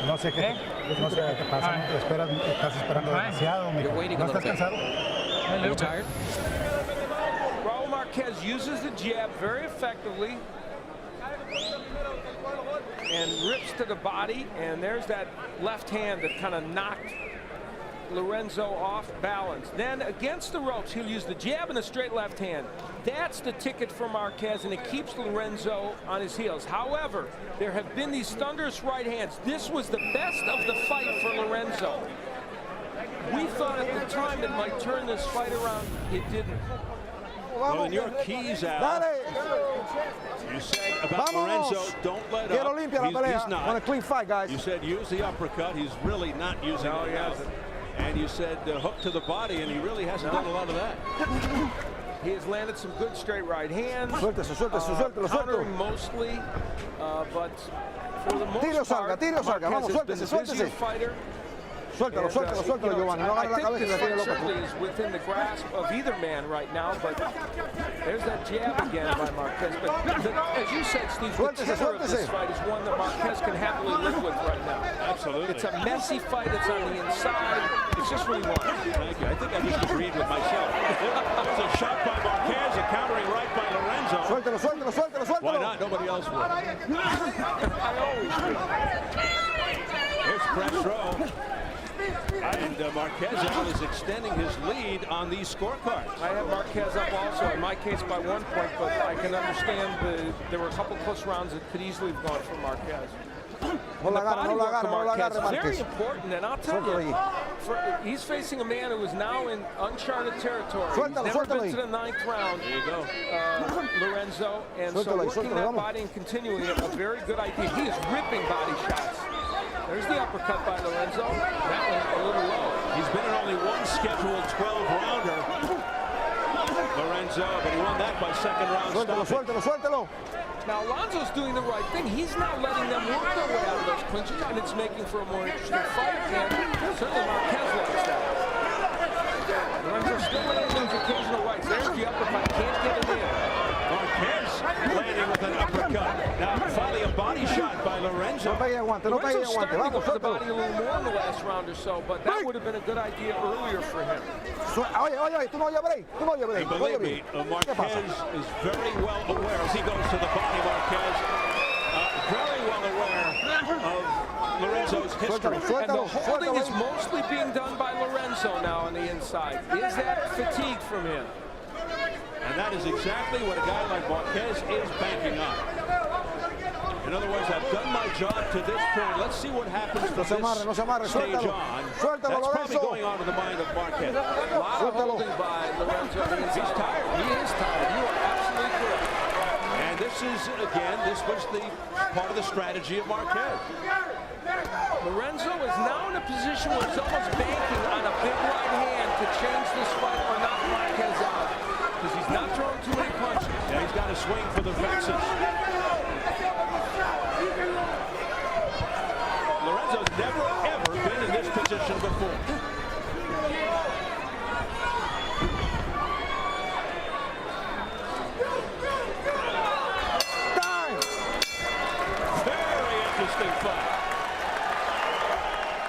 [SPEAKER 5] no sé qué. No sé qué te pasa. Estás esperando demasiado, mijo.
[SPEAKER 6] You're waiting a
[SPEAKER 5] ¿No
[SPEAKER 6] little
[SPEAKER 5] estás
[SPEAKER 6] bit.
[SPEAKER 5] cansado?
[SPEAKER 6] Are you tired?
[SPEAKER 2] Raul Marquez uses the jab very effectively and rips to the body, and there's that left hand that kind of knocked Lorenzo off balance. Then against the ropes, he'll use the jab and a straight left hand. That's the ticket for Marquez, and it keeps Lorenzo on his heels. However, there have been these thunderous right hands. This was the best of the fight for Lorenzo. We thought at the time it might turn this fight around. It didn't.
[SPEAKER 1] Well, in your keys out, you said about Lorenzo, don't let up. He's not.
[SPEAKER 4] Want a clean fight, guys.
[SPEAKER 1] You said use the uppercut. He's really not using it.
[SPEAKER 2] He hasn't.
[SPEAKER 1] And you said hook to the body, and he really hasn't done a lot of that.
[SPEAKER 2] He has landed some good straight right hands.
[SPEAKER 4] Suéltese.
[SPEAKER 2] Countering mostly, but for the most part,
[SPEAKER 4] vamos,
[SPEAKER 2] Marquez has been a busier fighter.
[SPEAKER 4] Suéltalo, Giovanni. No agarre la cabeza y la tire loca.
[SPEAKER 2] Certainly is within the grasp of either man right now, but there's that jab again by Marquez. But as you said, Steve, the tenor of this fight is one that Marquez can happily live with right now.
[SPEAKER 1] Absolutely.
[SPEAKER 2] It's a messy fight. It's on the inside. It's just what he wants.
[SPEAKER 1] Thank you. I think I just agreed with myself. There's a shot by Marquez, a countering right by Lorenzo.
[SPEAKER 4] Suéltalo.
[SPEAKER 1] Why not? Nobody else would.
[SPEAKER 2] I always do.
[SPEAKER 1] Here's press row. And Marquez is extending his lead on these scorecards.
[SPEAKER 2] I have Marquez up also, in my case by 1 point, but I can understand there were a couple close rounds that could easily have gone for Marquez.
[SPEAKER 4] No la agarre, Marquez.
[SPEAKER 2] Very important, and I'll tell you, he's facing a man who is now in uncharted territory. He's never been to the 9th round.
[SPEAKER 1] There you go.
[SPEAKER 2] Lorenzo, and so working that body and continuing it, a very good idea. He is ripping body shots. There's the uppercut by Lorenzo. That one a little low.
[SPEAKER 1] He's been in only one scheduled 12-rounder, Lorenzo, but he won that by second round.
[SPEAKER 4] Suéltalo.
[SPEAKER 2] Now Alonzo's doing the right thing. He's not letting them work their way out of those clinches, and it's making for a more interesting fight. And certainly Marquez likes that. Lorenzo still landing those occasional rights. There's the uppercut. Can't get it in.
[SPEAKER 1] Marquez landing with an uppercut. Now finally a body shot by Lorenzo.
[SPEAKER 2] Lorenzo started to go for the body a little more in the last round or so, but that would have been a good idea earlier for him.
[SPEAKER 4] Oye, tú no oyes break.
[SPEAKER 1] And believe me, Marquez is very well aware as he goes to the body. Marquez very well aware of Lorenzo's history.
[SPEAKER 2] And the holding is mostly being done by Lorenzo now on the inside. Is that fatigue from him?
[SPEAKER 1] And that is exactly what a guy like Marquez is banking on. In other words, I've done my job to this point. Let's see what happens from this stage on. That's probably going on in the mind of Marquez.
[SPEAKER 2] A lot of holding by Lorenzo.
[SPEAKER 1] He's tired.
[SPEAKER 2] He is tired. You are absolutely correct.
[SPEAKER 1] And this is, again, this was the part of the strategy of Marquez.
[SPEAKER 2] Lorenzo is now in a position where he's almost banking on a big right hand to change this fight or knock Marquez out. Because he's not throwing too many punches.
[SPEAKER 1] Yeah, he's got to swing for the fences. Lorenzo's never, ever been in this position before. Very interesting fight.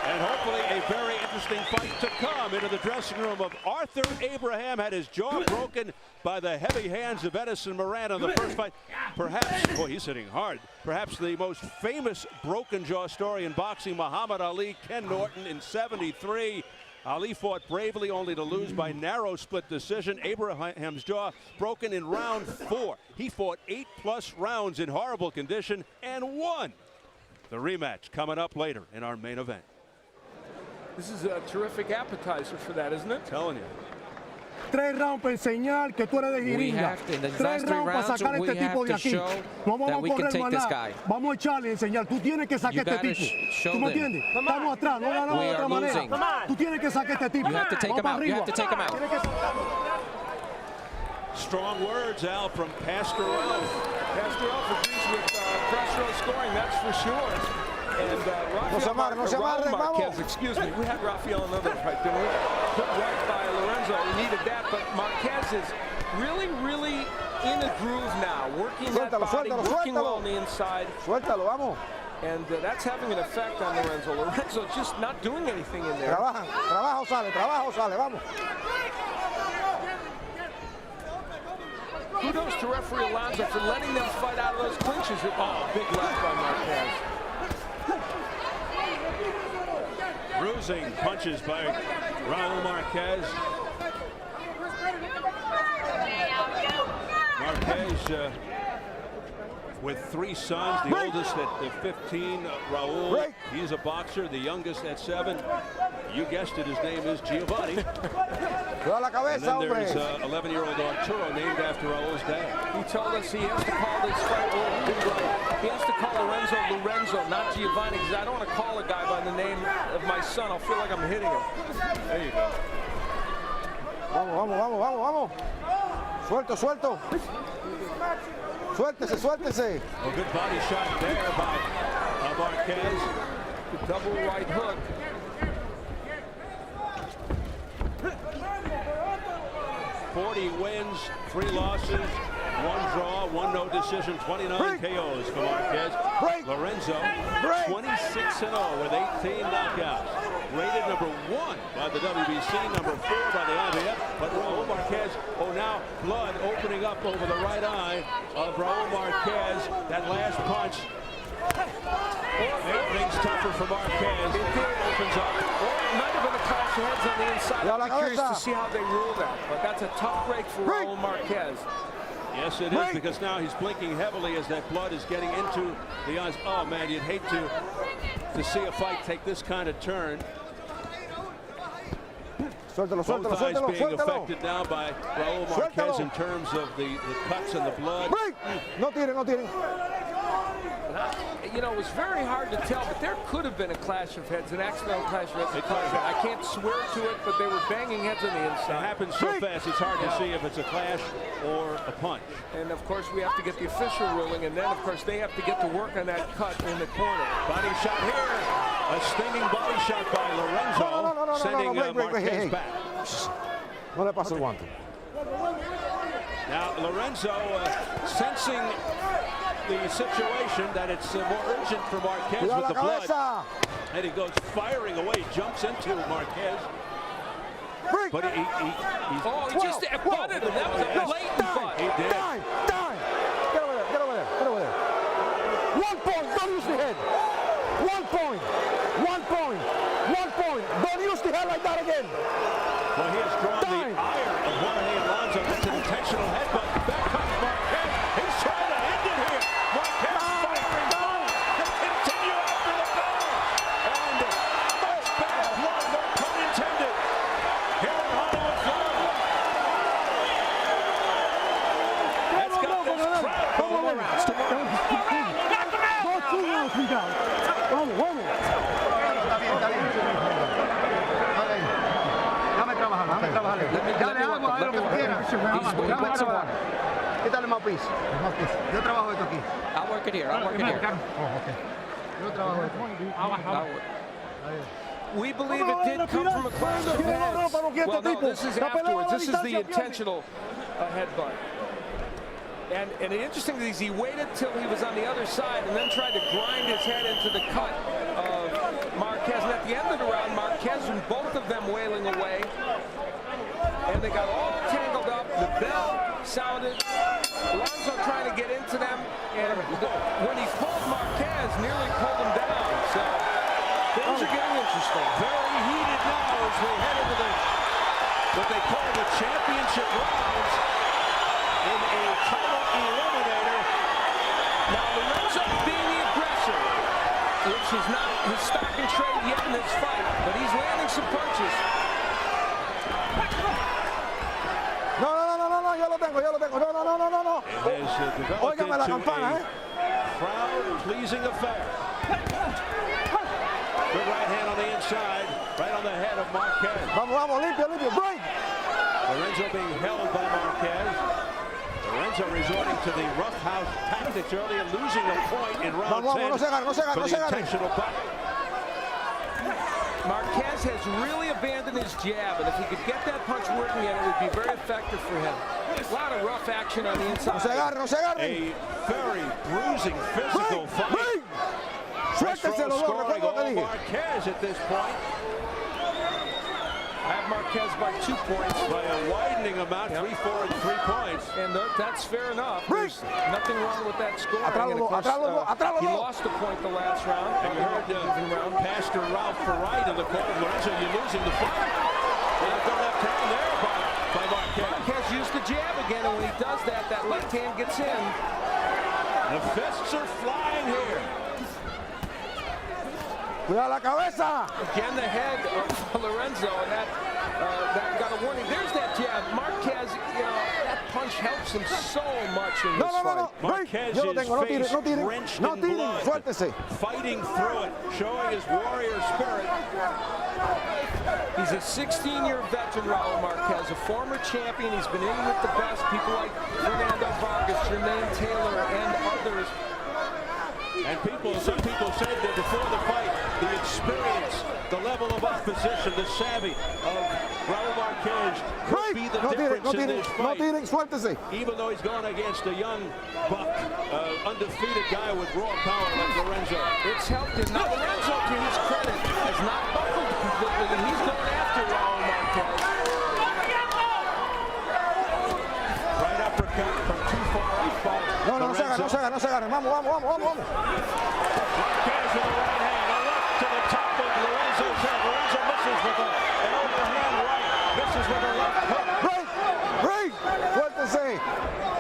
[SPEAKER 1] And hopefully a very interesting fight to come. Into the dressing room of Arthur Abraham, had his jaw broken by the heavy hands of Edison Moran in the first fight. Perhaps, boy, he's hitting hard. Perhaps the most famous broken jaw story in boxing, Muhammad Ali, Ken Norton in '73. Ali fought bravely only to lose by narrow split decision. Abraham's jaw broken in round 4. He fought 8+ rounds in horrible condition and won. The rematch coming up later in our main event.
[SPEAKER 2] This is a terrific appetizer for that, isn't it?
[SPEAKER 1] Telling you.
[SPEAKER 5] 3 rounds para enseñar que tú eres de jeringa. 3 rounds para sacar a este tipo de aquí. No vamos a correr más nada. Vamos a echarle y enseñar. Tú tienes que sacar a este tipo. ¿Tú me entiendes? Estamos atrás. No ganamos de otra manera. Tú tienes que sacar a este tipo. Vamos para arriba.
[SPEAKER 1] Strong words, Al, from Pastor Raul.
[SPEAKER 2] Pastor Raul agrees with press row scoring, that's for sure. And Raul Marquez, excuse me, we had Rafael another fight, didn't we? Put right by Lorenzo, we needed that, but Marquez is really, really in a groove now, working that body, working well on the inside. And that's having an effect on Lorenzo. Lorenzo's just not doing anything in there.
[SPEAKER 4] Trabajo sale, vamos.
[SPEAKER 2] Kudos to referee Alonzo for letting them fight out of those clinches. Oh, big left by Marquez.
[SPEAKER 1] Bruising punches by Raul Marquez. Marquez with 3 sons, the oldest at 15, Raul. He's a boxer, the youngest at 7. You guessed it, his name is Giovanni. And then there's 11-year-old Arturo, named after Raul's dad.
[SPEAKER 2] He told us he has to call this fight, he has to call Lorenzo, not Giovanni, because I don't want to call a guy by the name of my son. I'll feel like I'm hitting him.
[SPEAKER 1] There you go.
[SPEAKER 4] Vamos. Suelto, suelto. Suéltese, suéltese.
[SPEAKER 1] A good body shot there by Marquez.
[SPEAKER 2] Double right hook.
[SPEAKER 1] 40 wins, 3 losses, 1 draw, 1 no decision, 29 KOs for Marquez. Lorenzo, 26-0 with 18 knockouts. Rated number 1 by the WBC, number 4 by the IBF. But Raul Marquez, now blood opening up over the right eye of Raul Marquez. That last punch made things tougher for Marquez. It opens up.
[SPEAKER 2] It might have been a clash of heads on the inside. I'm curious to see how they rule that. But that's a tough break for Raul Marquez.
[SPEAKER 1] Yes, it is, because now he's blinking heavily as that blood is getting into the eyes. Oh, man, you'd hate to see a fight take this kind of turn.
[SPEAKER 4] Suéltalo, suéltalo,
[SPEAKER 1] Both eyes
[SPEAKER 4] suéltalo,
[SPEAKER 1] being
[SPEAKER 4] suéltalo.
[SPEAKER 1] affected now by Raul Marquez in terms of the cuts and the blood.
[SPEAKER 4] No tire, no tire.
[SPEAKER 2] You know, it was very hard to tell, but there could have been a clash of heads, an accidental clash of heads. I can't swear to it, but they were banging heads on the inside.
[SPEAKER 1] It happens so fast, it's hard to see if it's a clash or a punch.
[SPEAKER 2] And, of course, we have to get the official ruling, and then, of course, they have to get to work on that cut in the corner.
[SPEAKER 1] Body shot here. A stinging body shot by Lorenzo, sending Marquez back.
[SPEAKER 4] No le pasa el guante.
[SPEAKER 1] Now, Lorenzo sensing the situation that it's more urgent for Marquez with the blood. And he goes firing away, jumps into Marquez. But he
[SPEAKER 2] just butted him. That was a blatant butt.
[SPEAKER 1] He did.
[SPEAKER 4] Time. Get over there, get over there, get over there. 1 point, don't use the head. 1 point, 1 point, 1 point. Don't use the head like that again.
[SPEAKER 1] Well, he has drawn the ire of Giovanni Lorenzo. That's an intentional headbutt. Back comes Marquez. He's trying to end it here. Marquez firing down. They continue after the bell. And much bad blood, no pun intended. Here in Hollywood, Florida. That's got this crowd going around.
[SPEAKER 5] Vamos, vamos.
[SPEAKER 4] Dame trabajar. Dale agua, haz lo que quieras. Quítale más piso. Yo trabajo esto aquí.
[SPEAKER 6] I'll work it here. I'll work it here.
[SPEAKER 4] Yo trabajo esto.
[SPEAKER 2] We believe it did come from a clash of heads. Well, no, this is afterwards. This is the intentional headbutt. And interesting is he waited till he was on the other side and then tried to grind his head into the cut of Marquez. And at the end of the round, Marquez and both of them wailing away. And they got all tangled up. The bell sounded. Lorenzo trying to get into them. And when he pulled Marquez, nearly pulled him down. So things are getting interesting.
[SPEAKER 1] Very heated now as we head into what they call the championship rounds in a title eliminator. Now Lorenzo being the aggressor, which is not his stock and trade yet in this fight, but he's landing some punches.
[SPEAKER 4] No, yo lo tengo. No.
[SPEAKER 1] It has developed
[SPEAKER 4] Óigame la
[SPEAKER 1] into
[SPEAKER 4] campana,
[SPEAKER 1] a crowd-pleasing affair. Good right hand on the inside, right on the head of Marquez.
[SPEAKER 4] Vamos, limpio, break.
[SPEAKER 1] Lorenzo being held by Marquez. Lorenzo resorting to the roughhouse tactics earlier, losing a point in round 10
[SPEAKER 4] no se agarre.
[SPEAKER 1] for the intentional butt.
[SPEAKER 2] Marquez has really abandoned his jab, and if he could get that punch working again, it would be very effective for him. A lot of rough action on the inside.
[SPEAKER 4] No se agarre.
[SPEAKER 1] A very bruising physical fight.
[SPEAKER 4] Suéltese los dos, recuerda lo que dije.
[SPEAKER 1] Marquez at this point.
[SPEAKER 2] I have Marquez by 2 points.
[SPEAKER 1] By a widening amount, 3-4 and 3 points.
[SPEAKER 2] And that's fair enough. There's nothing wrong with that scoring.
[SPEAKER 4] Atrás los dos.
[SPEAKER 2] He lost a point the last round.
[SPEAKER 1] And you heard Pastor Ralph Ferrite in the corner. Lorenzo, you're losing the fight. There's the left hand there by Marquez.
[SPEAKER 2] Marquez used the jab again, and when he does that, that left hand gets in.
[SPEAKER 1] The fists are flying here.
[SPEAKER 4] Cuidado la cabeza.
[SPEAKER 2] Again, the head of Lorenzo, and that got a warning. There's that jab. Marquez, that punch helps him so much in this fight.
[SPEAKER 1] Marquez's face drenched in blood,
[SPEAKER 4] suéltese.
[SPEAKER 1] fighting through it, showing his warrior spirit.
[SPEAKER 2] He's a 16-year veteran, Raul Marquez, a former champion. He's been in with the best, people like Fernando Vargas, Jermaine Taylor, and others.
[SPEAKER 1] And some people said that before the fight, the experience, the level of opposition, the savvy of Raul Marquez could be the difference in this fight. Even though he's going against a young buck, undefeated guy with raw power like Lorenzo.
[SPEAKER 2] It's helped him. Now Lorenzo, to his credit, has not buckled completely, and he's going after Raul Marquez.
[SPEAKER 1] Right uppercut from too far off.
[SPEAKER 4] No se agarren. Vamos.
[SPEAKER 1] Marquez with a right hand, a left to the top of Lorenzo's head. Lorenzo misses with an overhand right, misses with a left hook.
[SPEAKER 4] Break! Suéltese.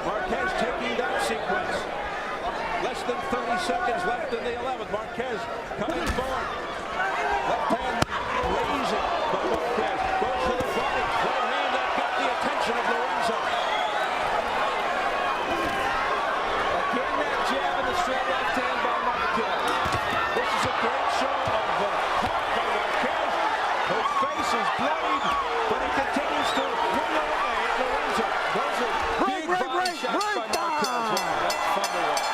[SPEAKER 1] Marquez taking that sequence. Less than 30 seconds left in the 11th. Marquez coming forward. Left hand raising by Marquez. Goes to the body. Right hand that got the attention of Lorenzo.
[SPEAKER 2] Again, that jab and the straight left hand by Marquez.
[SPEAKER 1] This is a great show of heart by Marquez. His face is bloodied, but he continues to win away at Lorenzo.
[SPEAKER 2] Those are big body shots by Marquez. That's fun to watch.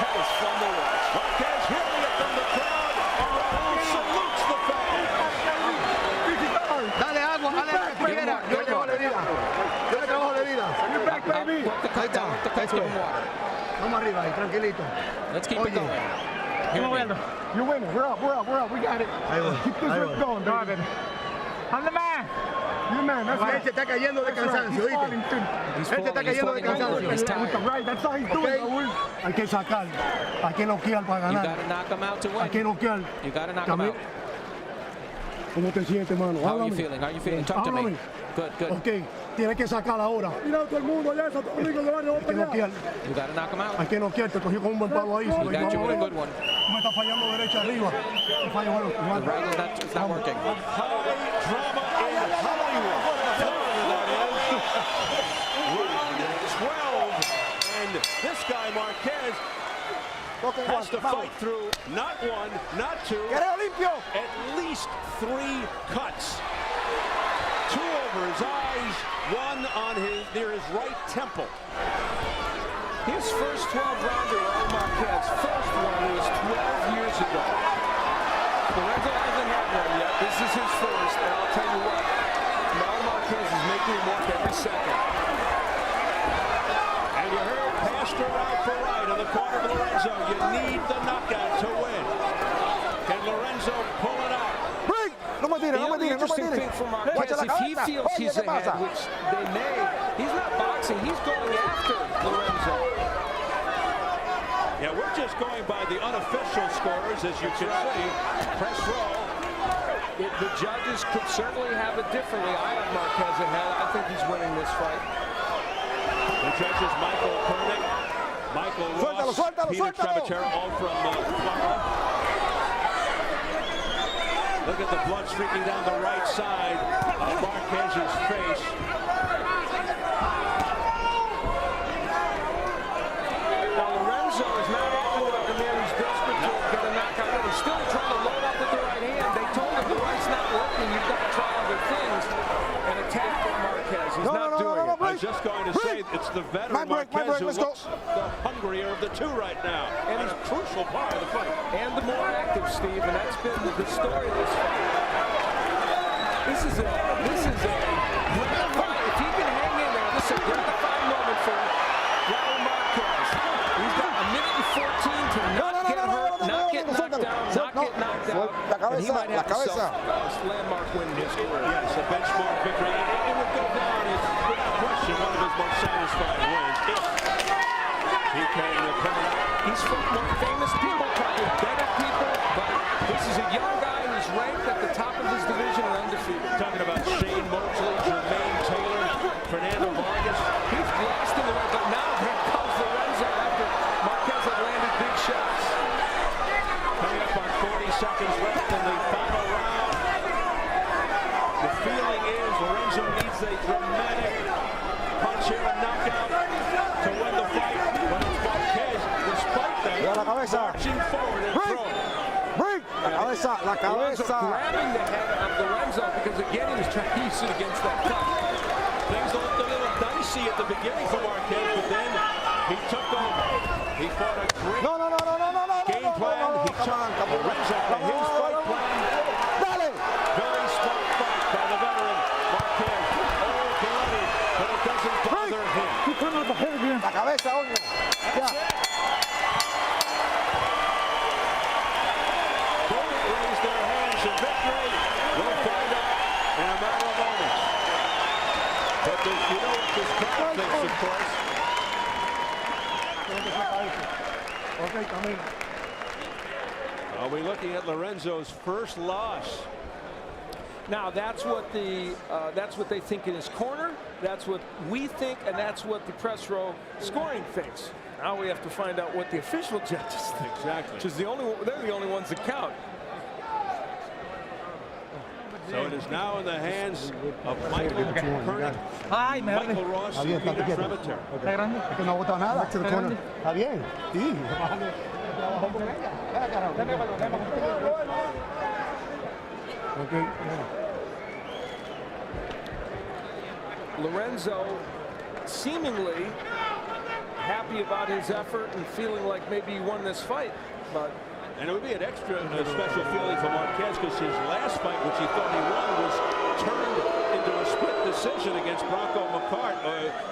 [SPEAKER 2] That is fun to watch.
[SPEAKER 1] Marquez hearing it from the crowd, and Raul salutes the fans.
[SPEAKER 4] Dale agua, yo le trabajo de vida.
[SPEAKER 5] You're back, baby.
[SPEAKER 6] Work the cuts down. Work the cuts, give him water.
[SPEAKER 4] Vamos arriba ahí, tranquilito.
[SPEAKER 6] Let's keep it going. Here we go.
[SPEAKER 5] You're winning. We're up. We got it. Keep this rip going, David. I'm the man. You're the man. That's right.
[SPEAKER 4] Él se está cayendo de cansancio, ¿oíste?
[SPEAKER 6] He's
[SPEAKER 4] Él se está cayendo de cansancio.
[SPEAKER 6] He's
[SPEAKER 5] With the
[SPEAKER 6] tired.
[SPEAKER 5] right, that's how he's doing, Raúl. Hay que sacar. Hay que noquear para
[SPEAKER 6] You
[SPEAKER 5] ganar.
[SPEAKER 6] got to knock him out to
[SPEAKER 5] Hay que
[SPEAKER 6] win.
[SPEAKER 5] noquear.
[SPEAKER 6] You got to knock him out.
[SPEAKER 5] ¿Cómo te sientes, mano?
[SPEAKER 6] How are you feeling? How are you feeling? Talk to me. Good.
[SPEAKER 5] Ok, tienes que sacar ahora. Mira todo el mundo allá, Santo Domingo, Giovanni, vamos para allá.
[SPEAKER 6] You got to knock him out.
[SPEAKER 5] Hay que noquear, te cogió con un buen palo ahí.
[SPEAKER 6] You got you with a good one.
[SPEAKER 5] Tú me estás fallando derecha arriba. Te fallo, bueno.
[SPEAKER 6] The right is not, it's not working.
[SPEAKER 1] High drama in Hollywood. Round 12, and this guy Marquez has to fight through not one, not two, at least 3 cuts. 2 over his eyes, 1 on near his right temple.
[SPEAKER 2] His first 12-rounder, Raul Marquez, first one was 12 years ago. Lorenzo hasn't had one yet. This is his first, and I'll tell you what, Raul Marquez is making him work every second.
[SPEAKER 1] And you heard Pastor out for right in the corner of Lorenzo. You need the knockout to win. Can Lorenzo pull it out?
[SPEAKER 2] The other interesting thing for Marquez, if he feels he's ahead, which they may, he's not boxing, he's going after Lorenzo.
[SPEAKER 1] Yeah, we're just going by the unofficial scores, as you can see. Press roll.
[SPEAKER 2] The judges could certainly have it differently. I have Marquez ahead. I think he's winning this fight.
[SPEAKER 1] The judges, Michael Koenig, Michael Ross, Peter Trevicher, all from Florida. Look at the blood streaking down the right side of Marquez's face.
[SPEAKER 2] Now Lorenzo is not acting like a man who's desperate to get a knockout. He's still trying to load up with the right hand. They told him the right's not working. You've got to try other things and attack Marquez. He's not doing it.
[SPEAKER 1] I was just going to say it's the veteran Marquez who looks the hungrier of the 2 right now. And he's a crucial part of the fight.
[SPEAKER 2] And the more active, Steve, and that's been the story of this fight. This is a gratifying, if he can hang in there, this is a gratifying moment for Raul Marquez. He's got a minute and 14 to not get hurt, not get knocked down, not get knocked out. And he might have himself a landmark win in his career.
[SPEAKER 1] Yes, a benchmark victory. It would go down as, without question, one of his most satisfying wins. If he can pull it out.
[SPEAKER 2] He's fought more famous people, probably better people, but this is a young guy who's ranked at the top of his division and undefeated.
[SPEAKER 1] Talking about Shane Mosley, Jermaine Taylor, Fernando Vargas.
[SPEAKER 2] He's lost in the red, but now here comes Lorenzo after Marquez had landed big shots.
[SPEAKER 1] Coming up on 40 seconds left in the final round. The feeling is Lorenzo needs a dramatic punch here and knockout to win the fight. But it's Marquez, despite that, marching forward and throwing.
[SPEAKER 4] Break! cabeza, la
[SPEAKER 2] Lorenzo
[SPEAKER 4] cabeza.
[SPEAKER 2] grabbing the head of Lorenzo because again he was trying to use it against that cup.
[SPEAKER 1] Things looked a little dicey at the beginning for Marquez, but then he took over. He fought a great
[SPEAKER 4] No.
[SPEAKER 1] game plan. He took Lorenzo to his fight plan.
[SPEAKER 4] Dale.
[SPEAKER 1] Very smart fight by the veteran Marquez. Oh, bloody, but it doesn't bother him.
[SPEAKER 5] Keep coming up ahead again.
[SPEAKER 4] La cabeza, oye.
[SPEAKER 1] That's it. Both raise their hands in victory. We'll find out in a matter of moments. But you know what this crowd thinks, of course.
[SPEAKER 5] Okay, camina.
[SPEAKER 1] Are we looking at Lorenzo's first loss?
[SPEAKER 2] Now that's what they think in his corner. That's what we think, and that's what the press row scoring thinks. Now we have to find out what the official judges think.
[SPEAKER 1] Exactly.
[SPEAKER 2] Which is they're the only ones that count.
[SPEAKER 1] So it is now in the hands of Michael Kernick, Michael Ross, and Peter Trevitter.
[SPEAKER 4] Es que no ha votado nada. Back to the corner. Está bien. Sí.
[SPEAKER 5] Okay.
[SPEAKER 2] Lorenzo seemingly happy about his effort and feeling like maybe he won this fight, but
[SPEAKER 1] And it would be an extra special feeling for Marquez because his last fight, which he thought he won, was turned into a split decision against Bronco McCart,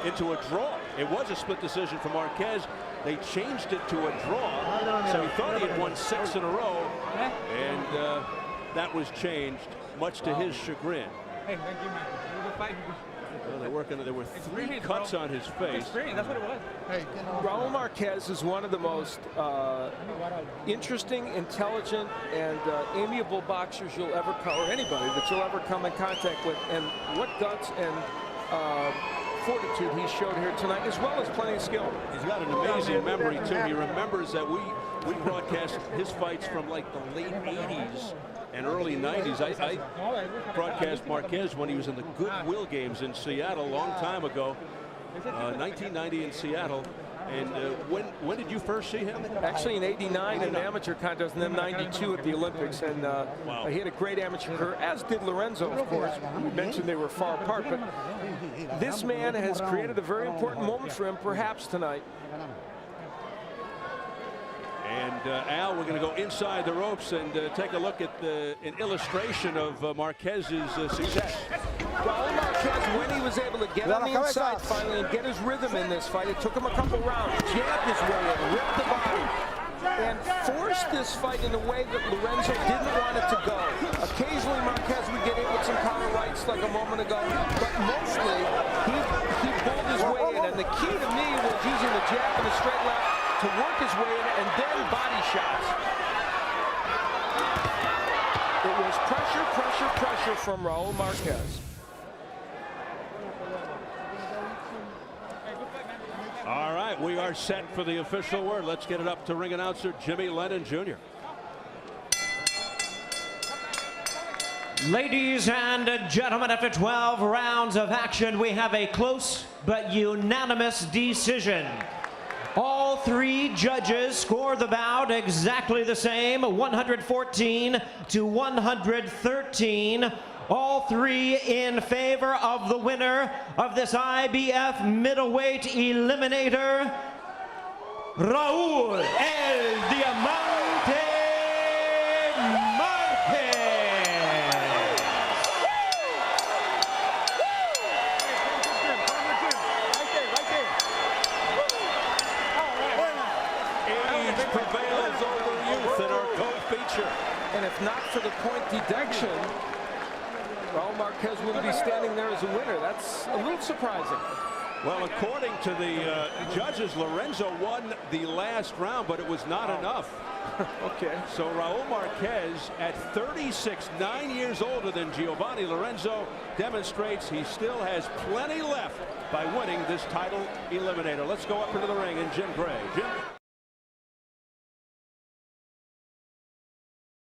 [SPEAKER 1] into a draw. It was a split decision for Marquez. They changed it to a draw, so he thought he had won 6 in a row, and that was changed, much to his chagrin.
[SPEAKER 8] Hey, thank you, man.
[SPEAKER 1] There were 3 cuts on his face.
[SPEAKER 8] That's what it was.
[SPEAKER 2] Raul Marquez is one of the most interesting, intelligent, and amiable boxers you'll ever come, or anybody that you'll ever come in contact with. And what guts and fortitude he showed here tonight, as well as plenty of skill.
[SPEAKER 1] He's got an amazing memory too. He remembers that we broadcast his fights from like the late 80s and early 90s. I broadcast Marquez when he was in the Goodwill games in Seattle a long time ago, 1990 in Seattle. And when did you first see him?
[SPEAKER 2] Actually in '89 in an amateur contest, and then '92 at the Olympics. And he had a great amateur career, as did Lorenzo, of course. We mentioned they were far apart, but this man has created a very important moment for him, perhaps tonight.
[SPEAKER 1] And Al, we're going to go inside the ropes and take a look at an illustration of Marquez's success.
[SPEAKER 2] Raul Marquez, when he was able to get on the inside finally and get his rhythm in this fight, it took him a couple rounds, jabbed his way in, ripped the body, and forced this fight in a way that Lorenzo didn't want it to go. Occasionally Marquez would get in with some counter rights like a moment ago, but mostly he pulled his way in, and the key to me was using the jab and the straight left to work his way in, and then body shots. It was pressure, pressure, pressure from Raul Marquez.
[SPEAKER 1] All right, we are set for the official word. Let's get it up to ring announcer Jimmy Lennon Jr.
[SPEAKER 3] Ladies and gentlemen, after 12 rounds of action, we have a close but unanimous decision. All 3 judges score the bout exactly the same, 114 to 113. All 3 in favor of the winner of this IBF middleweight eliminator, Raul El Diamante Marquez.
[SPEAKER 1] Age prevails over youth in our co-feature.
[SPEAKER 2] And if not for the point deduction, Raul Marquez wouldn't be standing there as a winner. That's a little surprising.
[SPEAKER 1] Well, according to the judges, Lorenzo won the last round, but it was not enough.
[SPEAKER 2] Okay.
[SPEAKER 1] So Raul Marquez, at 36, 9 years older than Giovanni Lorenzo, demonstrates he still has plenty left by winning this title eliminator. Let's go up into the ring and Jim Gray. Jim?